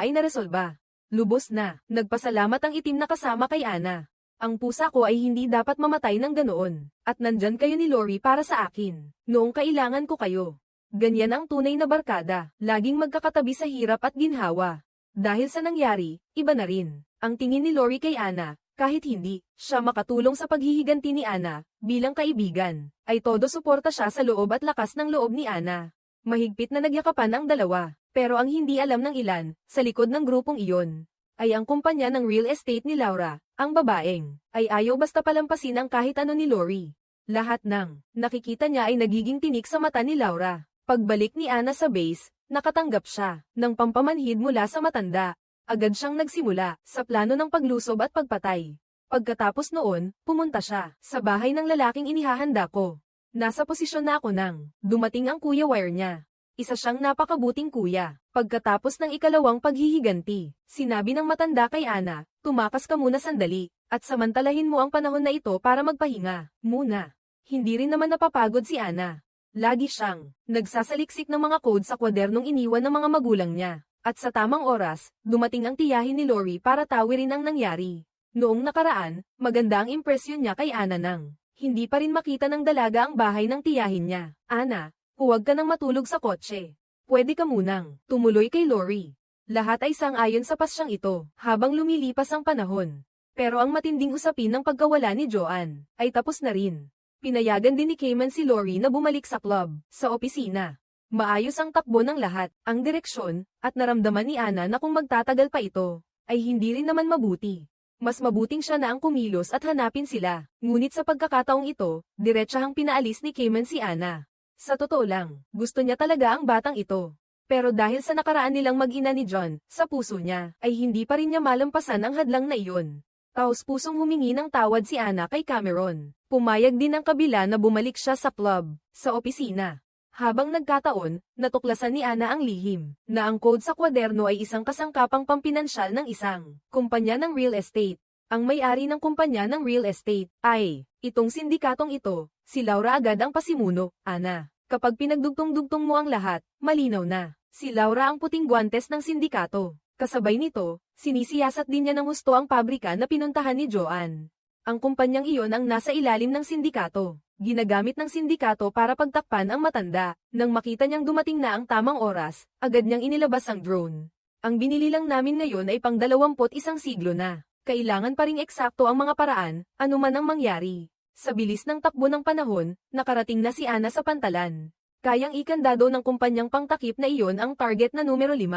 ay naresolba. Lubos na, nagpasalamat ang itim na kasama kay Ana. Ang pusa ko ay hindi dapat mamatay ng ganoon. At nandyan kayo ni Lori para sa akin, noong kailangan ko kayo. Ganyan ang tunay na barkada, laging magkakatabi sa hirap at ginhawa. Dahil sa nangyari, iba na rin ang tingin ni Lori kay Ana, kahit hindi siya makatulong sa paghihiganti ni Ana bilang kaibigan, ay todo suporta siya sa loob at lakas ng loob ni Ana. Mahigpit na nagyakapan ang dalawa, pero ang hindi alam ng ilan, sa likod ng grupong iyon, ay ang kumpanya ng real estate ni Laura, ang babaeng, ay ayaw basta palampasin ang kahit ano ni Lori. Lahat ng nakikita niya ay nagiging tinik sa mata ni Laura. Pagbalik ni Ana sa base, nakatanggap siya ng pampamanhid mula sa matanda. Agad siyang nagsimula sa plano ng paglusob at pagpatay. Pagkatapos noon, pumunta siya sa bahay ng lalaking inihahanda ko. Nasa posisyon na ako nang dumating ang Kuya Wire niya. Isa siyang napakabuting kuya. Pagkatapos ng ikalawang paghihiganti, sinabi ng matanda kay Ana, tumakas ka muna sandali, at samantalahin mo ang panahon na ito para magpahinga muna. Hindi rin naman napapagod si Ana. Lagi siyang nagsasaliksik ng mga code sa kwadernong iniwan ng mga magulang niya. At sa tamang oras, dumating ang tiyahin ni Lori para tawirin ang nangyari. Noong nakaraan, maganda ang impresyon niya kay Ana nang hindi pa rin makita ng dalaga ang bahay ng tiyahin niya. Ana, huwag ka nang matulog sa kotse. Pwede ka munang tumuloy kay Lori. Lahat ay sang-ayon sa pasyang ito habang lumilipas ang panahon. Pero ang matinding usapin ng pagkawala ni Joanne ay tapos na rin. Pinayagan din ni Cayman si Lori na bumalik sa club, sa opisina. Maayos ang takbo ng lahat, ang direksyon, at naramdaman ni Ana na kung magtatagal pa ito, ay hindi rin naman mabuti. Mas mabuting siya na ang kumilos at hanapin sila. Ngunit sa pagkakataong ito, diretsahang pinaalis ni Cayman si Ana. Sa totoo lang, gusto niya talaga ang batang ito. Pero dahil sa nakaraan nilang mag-ina ni John, sa puso niya, ay hindi pa rin niya malampasan ang hadlang na iyon. Taos-pusong humingi ng tawad si Ana kay Cameron. Pumayag din ang kabila na bumalik siya sa club, sa opisina. Habang nagkataon, natuklasan ni Ana ang lihim, na ang code sa kwaderno ay isang kasangkapang pampinansyal ng isang kumpanya ng real estate. Ang may-ari ng kumpanya ng real estate ay itong sindikatong ito. Si Laura agad ang pasimuno. Ana, kapag pinagdugtong-dugtong mo ang lahat, malinaw na. Si Laura ang puting guwantes ng sindikato. Kasabay nito, sinisiyasat din niya ng husto ang pabrika na pinuntahan ni Joanne. Ang kumpanyang iyon ang nasa ilalim ng sindikato. Ginagamit ng sindikato para pagtakpan ang matanda. Nang makita niyang dumating na ang tamang oras, agad niyang inilabas ang drone. Ang binili lang namin ngayon ay pang 21 siglo na. Kailangan pa ring eksakto ang mga paraan, anuman ang mangyari. Sa bilis ng takbo ng panahon, nakarating na si Ana sa pantalan. Kayang ikandado ng kumpanyang pangtakip na iyon ang target na numero 5.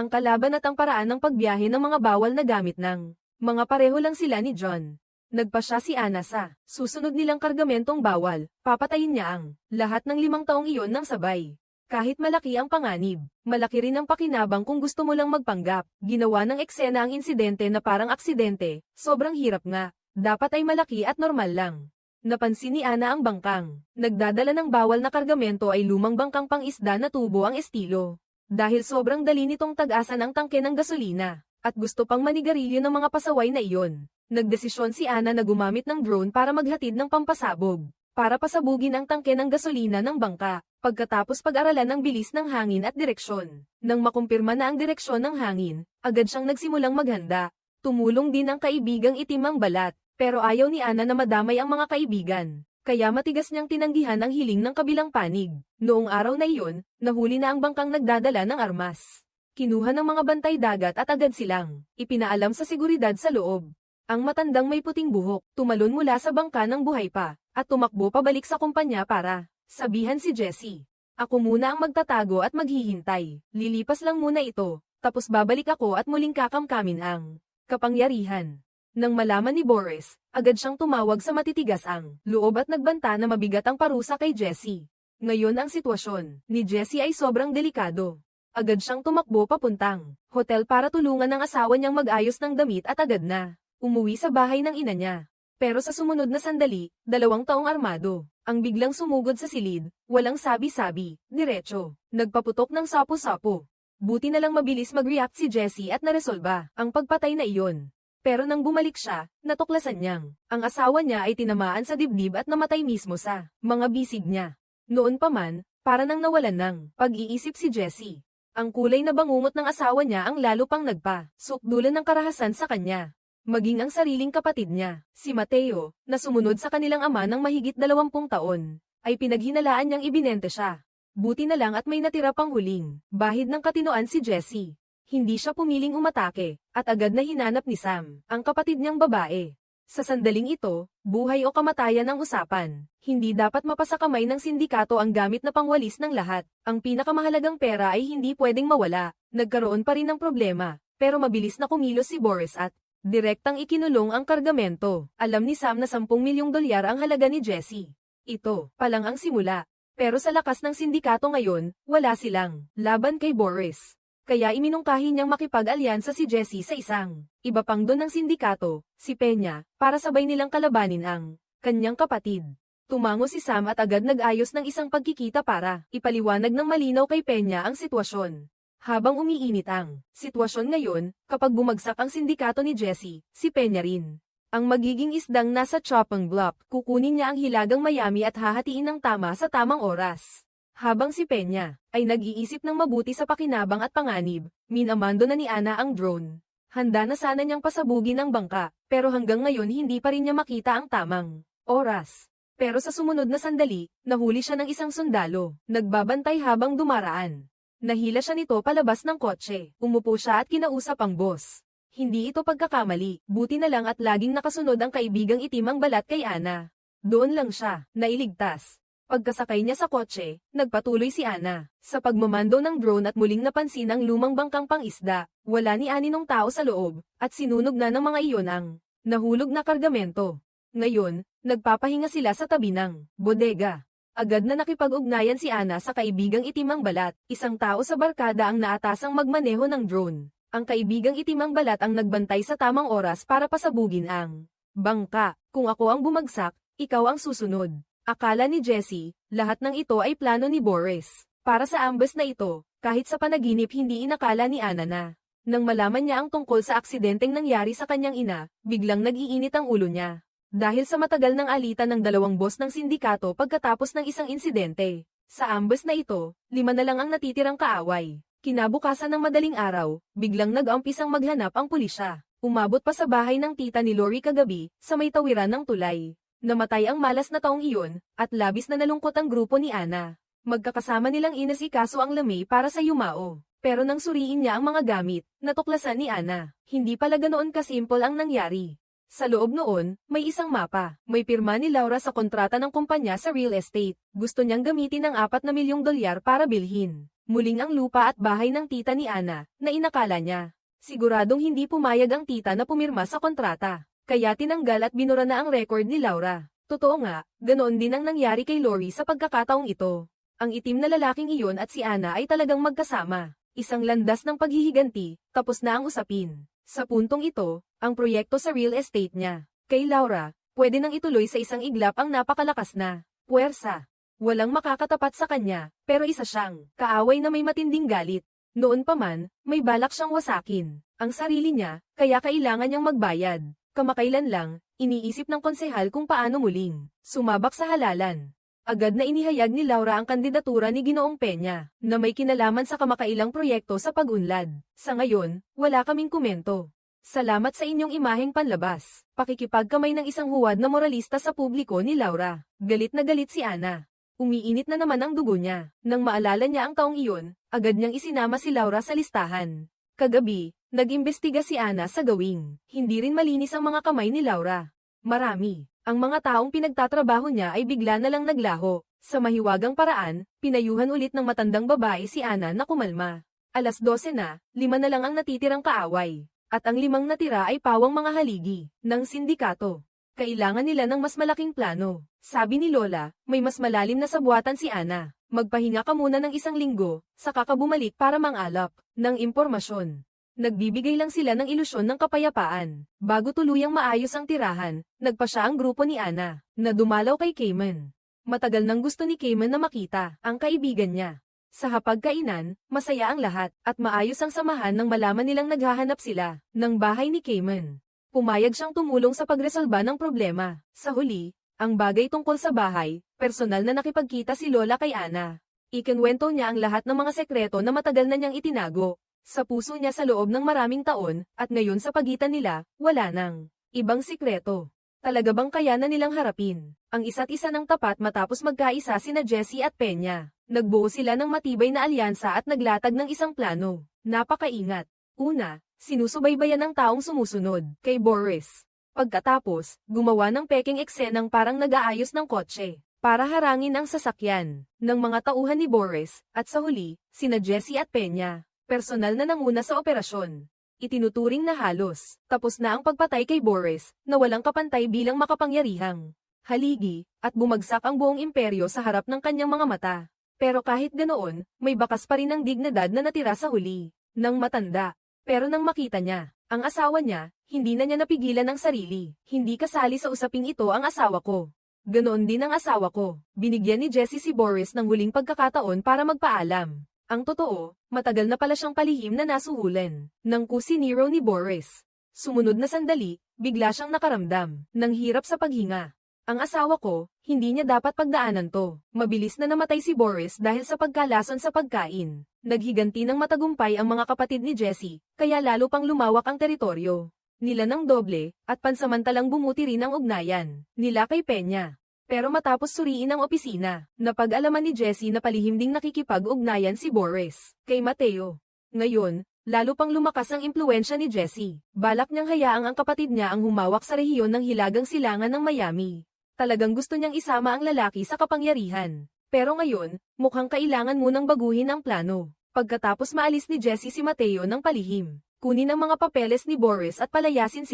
Ang kalaban at ang paraan ng pagbiyahe ng mga bawal na gamit ng mga pareho lang sila ni John. Nagpa siya si Ana sa susunod nilang kargamentong bawal, papatayin niya ang lahat ng 5 taong iyon ng sabay. Kahit malaki ang panganib, malaki rin ang pakinabang kung gusto mo lang magpanggap. Ginawa ng eksena ang insidente na parang aksidente, sobrang hirap nga. Dapat ay malaki at normal lang. Napansin ni Ana ang bangkang. Nagdadala ng bawal na kargamento ay lumang bangkang pang-isda na tubo ang estilo. Dahil sobrang dali nitong tag-asan ang tangke ng gasolina, at gusto pang manigarilyo ng mga pasaway na iyon. Nagdesisyon si Ana na gumamit ng drone para maghatid ng pampasabog, para pasabugin ang tangke ng gasolina ng bangka, pagkatapos pag-aralan ng bilis ng hangin at direksyon. Nang makumpirma na ang direksyon ng hangin, agad siyang nagsimulang maghanda. Tumulong din ang kaibigang itim ang balat, pero ayaw ni Ana na madamay ang mga kaibigan. Kaya matigas niyang tinanggihan ang hiling ng kabilang panig. Noong araw na iyon, nahuli na ang bangkang nagdadala ng armas. Kinuha ng mga bantay dagat at agad silang ipinaalam sa seguridad sa loob. Ang matandang may puting buhok, tumalon mula sa bangka ng buhay pa, at tumakbo pabalik sa kumpanya para sabihan si Jessie. Ako muna ang magtatago at maghihintay. Lilipas lang muna ito, tapos babalik ako at muling kakamkamin ang kapangyarihan. Nang malaman ni Boris, agad siyang tumawag sa matitigas ang loob at nagbanta na mabigat ang parusa kay Jessie. Ngayon ang sitwasyon ni Jessie ay sobrang delikado. Agad siyang tumakbo papuntang hotel para tulungan ang asawa niyang mag-ayos ng damit at agad na umuwi sa bahay ng ina niya. Pero sa sumunod na sandali, 2 taong armado ang biglang sumugod sa silid, walang sabi-sabi, diretso. Nagpaputok ng sapo-sapo. Buti na lang mabilis mag-react si Jessie at naresolba ang pagpatay na iyon. Pero nang bumalik siya, natuklasan niyang ang asawa niya ay tinamaan sa dibdib at namatay mismo sa mga bisig niya. Noon pa man, para nang nawalan ng pag-iisip si Jessie. Ang kulay na bangungot ng asawa niya ang lalo pang nagpa-sukdulan ng karahasan sa kanya. Maging ang sariling kapatid niya, si Mateo, na sumunod sa kanilang ama ng mahigit 20 taon, ay pinaghinalaan niyang ibinente siya. Buti na lang at may natira pang huling bahid ng katinoan si Jessie. Hindi siya pumiling umatake, at agad na hinanap ni Sam, ang kapatid niyang babae. Sa sandaling ito, buhay o kamatayan ang usapan. Hindi dapat mapasa kamay ng sindikato ang gamit na pangwalis ng lahat. Ang pinakamahalagang pera ay hindi pwedeng mawala. Nagkaroon pa rin ng problema, pero mabilis na kumilos si Boris at direktang ikinulong ang kargamento. Alam ni Sam na 10 milyong dolyar ang halaga ni Jessie. Ito pa lang ang simula. Pero sa lakas ng sindikato ngayon, wala silang laban kay Boris. Kaya iminungkahi niyang makipag-alyansa si Jessie sa isang iba pang don ng sindikato, si Peña, para sabay nilang kalabanin ang kanyang kapatid. Tumango si Sam at agad nag-ayos ng isang pagkikita para ipaliwanag ng malinaw kay Peña ang sitwasyon. Habang umiinit ang sitwasyon ngayon, kapag bumagsak ang sindikato ni Jessie, si Peña rin ang magiging isdang nasa chopping block. Kukunin niya ang hilagang Miami at hahatiin ng tama sa tamang oras. Habang si Peña ay nag-iisip ng mabuti sa pakinabang at panganib, minamando na ni Ana ang drone. Handa na sana niyang pasabugin ang bangka, pero hanggang ngayon hindi pa rin niya makita ang tamang oras. Pero sa sumunod na sandali, nahuli siya ng isang sundalo, nagbabantay habang dumaraan. Nahila siya nito palabas ng kotse, umupo siya at kinausap ang boss. Hindi ito pagkakamali, buti na lang at laging nakasunod ang kaibigang itim ang balat kay Ana. Doon lang siya, nailigtas. Pagkasakay niya sa kotse, nagpatuloy si Ana sa pagmamando ng drone at muling napansin ang lumang bangkang pang-isda. Wala ni aninong tao sa loob, at sinunog na ng mga iyon ang nahulog na kargamento. Ngayon, nagpapahinga sila sa tabi ng bodega. Agad na nakipag-ugnayan si Ana sa kaibigang itim ang balat, isang tao sa barkada ang naatasang magmaneho ng drone. Ang kaibigang itim ang balat ang nagbantay sa tamang oras para pasabugin ang bangka. Kung ako ang bumagsak, ikaw ang susunod. Akala ni Jessie, lahat ng ito ay plano ni Boris. Para sa ambas na ito, kahit sa panaginip hindi inakala ni Ana na. Nang malaman niya ang tungkol sa aksidenteng nangyari sa kanyang ina, biglang nag-iinit ang ulo niya. Dahil sa matagal ng alitan ng 2 boss ng sindikato pagkatapos ng isang insidente. Sa ambas na ito, 5 na lang ang natitirang kaaway. Kinabukasan ng madaling araw, biglang nag-umpisang maghanap ang pulisya. Umabot pa sa bahay ng tita ni Lori kagabi, sa may tawiran ng tulay. Namatay ang malas na taong iyon, at labis na nalungkot ang grupo ni Ana. Magkakasama nilang inasikaso ang lamay para sa yumao. Pero nang suriin niya ang mga gamit, natuklasan ni Ana, hindi pala ganoon kasimple ang nangyari. Sa loob noon, may isang mapa. May pirma ni Laura sa kontrata ng kumpanya sa real estate. Gusto niyang gamitin ang 4 na milyong dolyar para bilhin muling ang lupa at bahay ng tita ni Ana, na inakala niya. Siguradong hindi pumayag ang tita na pumirma sa kontrata. Kaya tinanggal at binura na ang record ni Laura. Totoo nga, ganoon din ang nangyari kay Lori sa pagkakataong ito. Ang itim na lalaking iyon at si Ana ay talagang magkasama. Isang landas ng paghihiganti, tapos na ang usapin. Sa puntong ito, ang proyekto sa real estate niya. Kay Laura, pwede nang ituloy sa isang iglap ang napakalakas na puwersa. Walang makakatapat sa kanya, pero isa siyang kaaway na may matinding galit. Noon pa man, may balak siyang wasakin ang sarili niya, kaya kailangan niyang magbayad. Kamakailan lang, iniisip ng konsehal kung paano muling sumabak sa halalan. Agad na inihayag ni Laura ang kandidatura ni Ginoong Peña, na may kinalaman sa kamakailang proyekto sa pag-unlad. Sa ngayon, wala kaming komento. Salamat sa inyong imaheng panlabas. Pakikipagkamay ng isang huwad na moralista sa publiko ni Laura. Galit na galit si Ana. Umiinit na naman ang dugo niya. Nang maalala niya ang taong iyon, agad niyang isinama si Laura sa listahan. Kagabi, nag-imbestiga si Ana sa gawing. Hindi rin malinis ang mga kamay ni Laura. Marami. Ang mga taong pinagtatrabaho niya ay bigla na lang naglaho. Sa mahiwagang paraan, pinayuhan ulit ng matandang babae si Ana na kumalma. Alas 12 na, 5 na lang ang natitirang kaaway. At ang 5 natira ay pawang mga haligi ng sindikato. Kailangan nila ng mas malaking plano. Sabi ni Lola, may mas malalim na sabuatan si Ana. Magpahinga ka muna ng 1 linggo, saka ka bumalik para mangalap ng impormasyon. Nagbibigay lang sila ng ilusyon ng kapayapaan. Bago tuluyang maayos ang tirahan, nagpa siya ang grupo ni Ana, na dumalaw kay Cayman. Matagal nang gusto ni Cayman na makita ang kaibigan niya. Sa hapagkainan, masaya ang lahat, at maayos ang samahan nang malaman nilang naghahanap sila ng bahay ni Cayman. Pumayag siyang tumulong sa pagresolba ng problema. Sa huli, ang bagay tungkol sa bahay, personal na nakipagkita si Lola kay Ana. Ikinwento niya ang lahat ng mga sekreto na matagal na niyang itinago sa puso niya sa loob ng maraming taon, at ngayon sa pagitan nila, wala nang ibang sikreto. Talaga bang kaya na nilang harapin ang isa't isa ng tapat matapos magkaisa sina Jessie at Peña? Nagbuo sila ng matibay na alyansa at naglatag ng isang plano. Napakaingat. Una, sinusubaybayan ng taong sumusunod kay Boris. Pagkatapos, gumawa ng peking eksenang parang nag-aayos ng kotse para harangin ang sasakyan ng mga tauhan ni Boris, at sa huli, sina Jessie at Peña. Personal na nanguna sa operasyon. Itinuturing na halos tapos na ang pagpatay kay Boris, na walang kapantay bilang makapangyarihang haligi, at bumagsak ang buong imperyo sa harap ng kanyang mga mata. Pero kahit ganoon, may bakas pa rin ang dignidad na natira sa huli ng matanda. Pero nang makita niya ang asawa niya, hindi na niya napigilan ang sarili. Hindi kasali sa usaping ito ang asawa ko. Ganoon din ang asawa ko. Binigyan ni Jessie si Boris ng huling pagkakataon para magpaalam. Ang totoo, matagal na pala siyang palihim na nasuhulan ng kusiniro ni Boris. Sumunod na sandali, bigla siyang nakaramdam ng hirap sa paghinga. Ang asawa ko, hindi niya dapat pagdaanan to. Mabilis na namatay si Boris dahil sa pagkalason sa pagkain. Naghiganti ng matagumpay ang mga kapatid ni Jessie, kaya lalo pang lumawak ang teritoryo nila ng doble, at pansamantalang bumuti rin ang ugnayan nila kay Peña. Pero matapos suriin ang opisina, napag-alaman ni Jessie na palihim ding nakikipag-ugnayan si Boris kay Mateo. Ngayon, lalo pang lumakas ang impluwensya ni Jessie. Balak niyang hayaang ang kapatid niya ang humawak sa rehiyon ng Hilagang Silangan ng Miami. Talagang gusto niyang isama ang lalaki sa kapangyarihan. Pero ngayon, mukhang kailangan munang baguhin ang plano. Pagkatapos maalis ni Jessie si Mateo ng palihim, kunin ang mga papeles ni Boris at palayasin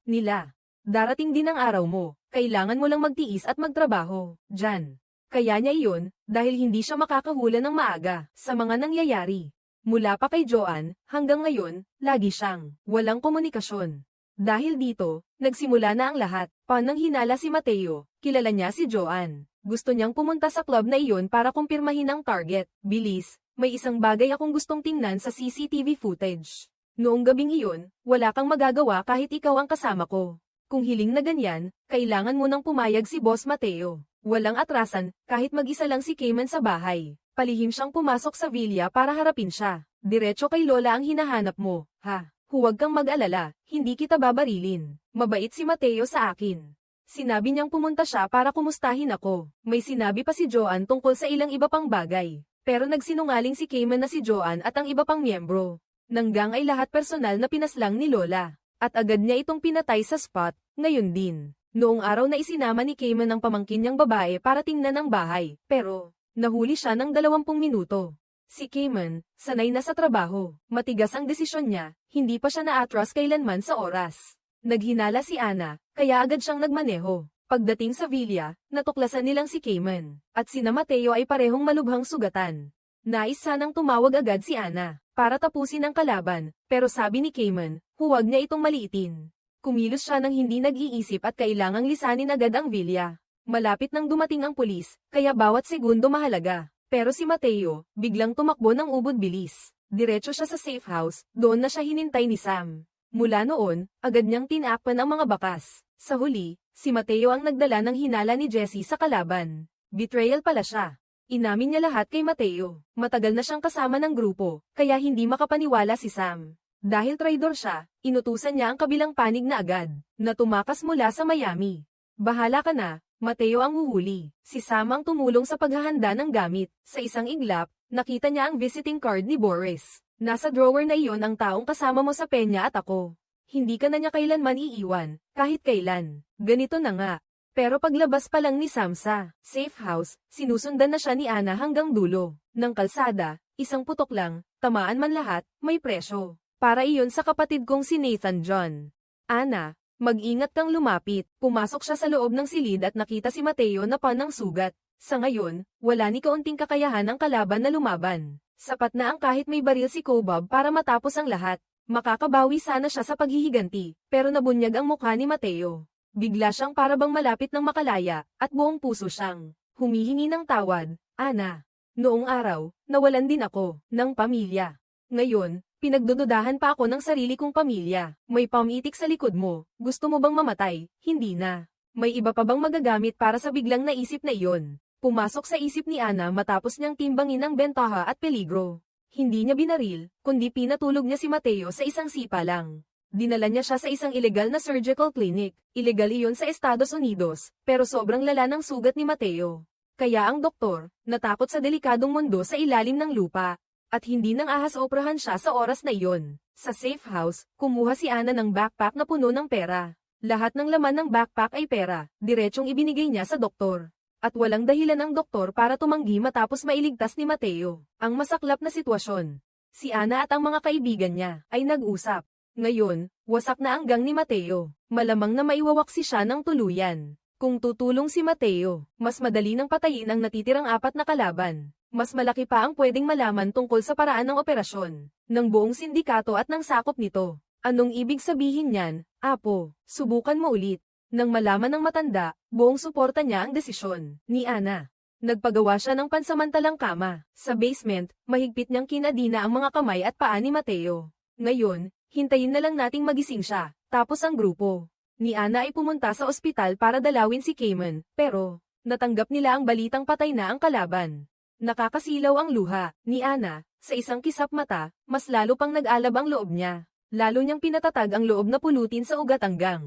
nila. Darating din ang araw mo, kailangan mo lang magtiis at magtrabaho, Jan. Kaya niya iyon, dahil hindi siya makakahula ng maaga sa mga nangyayari. Mula pa kay Joanne, hanggang ngayon, lagi siyang walang komunikasyon. Dahil dito, nagsimula na ang lahat. Panang hinala si Mateo, kilala niya si Joanne. Gusto niyang pumunta sa club na iyon para kumpirmahin ang target. Bilis, may isang bagay akong gustong tingnan sa CCTV footage. Noong gabing iyon, wala kang magagawa kahit ikaw ang kasama ko. Kung hiling na ganyan, kailangan mo nang pumayag si Boss Mateo. Walang atrasan, kahit mag-isa lang si Cayman sa bahay. Palihim siyang pumasok sa villa para harapin siya. Diretso kay Lola ang hinahanap mo, ha? Huwag kang mag-alala, hindi kita babarilin. Mabait si Mateo sa akin. Sinabi niyang pumunta siya para kumustahin ako. May sinabi pa si Joanne tungkol sa ilang iba pang bagay. Pero nagsinungaling si Cayman na si Joanne at ang iba pang miyembro. Nanggang ay lahat personal na pinaslang ni Lola. At agad niya itong pinatay sa spot, ngayon din. Noong araw na isinama ni Cayman ang pamangkin niyang babae para tingnan ang bahay, pero nahuli siya ng 20 minuto. Si Cayman, sanay na sa trabaho, matigas ang desisyon niya, hindi pa siya naatras kailanman sa oras. Naghinala si Ana, kaya agad siyang nagmaneho. Pagdating sa villa, natuklasan nilang si Cayman, at sina Mateo ay parehong malubhang sugatan. Nais sanang tumawag agad si Ana, para tapusin ang kalaban, pero sabi ni Cayman, huwag niya itong maliitin. Kumilos siya nang hindi nag-iisip at kailangang lisanin agad ang villa. Malapit nang dumating ang pulis, kaya bawat segundo mahalaga. Pero si Mateo, biglang tumakbo ng ubod bilis. Diretso siya sa safe house, doon na siya hinintay ni Sam. Mula noon, agad niyang tinakpan ang mga bakas. Sa huli, si Mateo ang nagdala ng hinala ni Jessie sa kalaban. Betrayal pala siya. Inamin niya lahat kay Mateo. Matagal na siyang kasama ng grupo, kaya hindi makapaniwala si Sam. Dahil traidor siya, inutusan niya ang kabilang panig na agad, na tumakas mula sa Miami. Bahala ka na, Mateo ang huhuli. Si Sam ang tumulong sa paghahanda ng gamit. Sa isang iglap, nakita niya ang visiting card ni Boris. Nasa drawer na iyon ang taong kasama mo sa penya at ako. Hindi ka na niya kailanman iiwan, kahit kailan. Ganito na nga. Pero paglabas pa lang ni Sam sa safe house, sinusundan na siya ni Ana hanggang dulo. Ng kalsada, isang putok lang, tamaan man lahat, may presyo. Para iyon sa kapatid kong si Nathan John. Ana, mag-ingat kang lumapit. Pumasok siya sa loob ng silid at nakita si Mateo na panang sugat. Sa ngayon, wala ni kaunting kakayahan ang kalaban na lumaban. Sapat na ang kahit may baril si Kobob para matapos ang lahat. Makakabawi sana siya sa paghihiganti, pero nabunyag ang mukha ni Mateo. Bigla siyang parabang malapit ng makalaya, at buong puso siyang humihingi ng tawad. Ana, noong araw, nawalan din ako ng pamilya. Ngayon, pinagdududahan pa ako ng sarili kong pamilya. May pamitik sa likod mo, gusto mo bang mamatay? Hindi na. May iba pa bang magagamit para sa biglang naisip na iyon? Pumasok sa isip ni Ana matapos niyang timbangin ang bentaha at peligro. Hindi niya binaril, kundi pinatulog niya si Mateo sa isang sipa lang. Dinala niya siya sa isang ilegal na surgical clinic. Ilegal iyon sa Estados Unidos, pero sobrang lala ng sugat ni Mateo. Kaya ang doktor, natakot sa delikadong mundo sa ilalim ng lupa, at hindi nang ahas oprahan siya sa oras na iyon. Sa safe house, kumuha si Ana ng backpack na puno ng pera. Lahat ng laman ng backpack ay pera, diretsong ibinigay niya sa doktor. At walang dahilan ang doktor para tumanggi matapos mailigtas ni Mateo. Ang masaklap na sitwasyon. Si Ana at ang mga kaibigan niya ay nag-usap. Ngayon, wasak na ang gang ni Mateo. Malamang na maiwawaksi siya ng tuluyan. Kung tutulong si Mateo, mas madali nang patayin ang natitirang 4 na kalaban. Mas malaki pa ang pwedeng malaman tungkol sa paraan ng operasyon, ng buong sindikato at ng sakop nito. Anong ibig sabihin niyan, Apo? Subukan mo ulit. Nang malaman ng matanda, buong suporta niya ang desisyon ni Ana. Nagpagawa siya ng pansamantalang kama. Sa basement, mahigpit niyang kinadina ang mga kamay at paa ni Mateo. Ngayon, hintayin na lang nating magising siya, tapos ang grupo ni Ana ay pumunta sa ospital para dalawin si Cayman, pero natanggap nila ang balitang patay na ang kalaban. Nakakasilaw ang luha ni Ana. Sa isang kisap mata, mas lalo pang nag-alab ang loob niya. Lalo niyang pinatatag ang loob na pulutin sa ugat ang gang.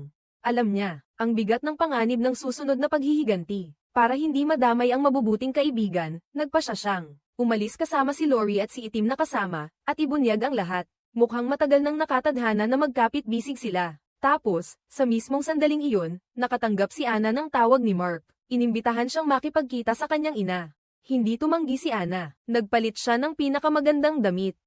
Alam niya, ang bigat ng panganib ng susunod na paghihiganti. Para hindi madamay ang mabubuting kaibigan, nagpasya siyang umalis kasama si Lori at si itim na kasama, at ibunyag ang lahat. Mukhang matagal nang nakatadhana na magkapit-bisig sila. Tapos, sa mismong sandaling iyon, nakatanggap si Ana ng tawag ni Mark. Inimbitahan siyang makipagkita sa kanyang ina. Hindi tumanggi si Ana. Nagpalit siya ng pinakamagandang damit.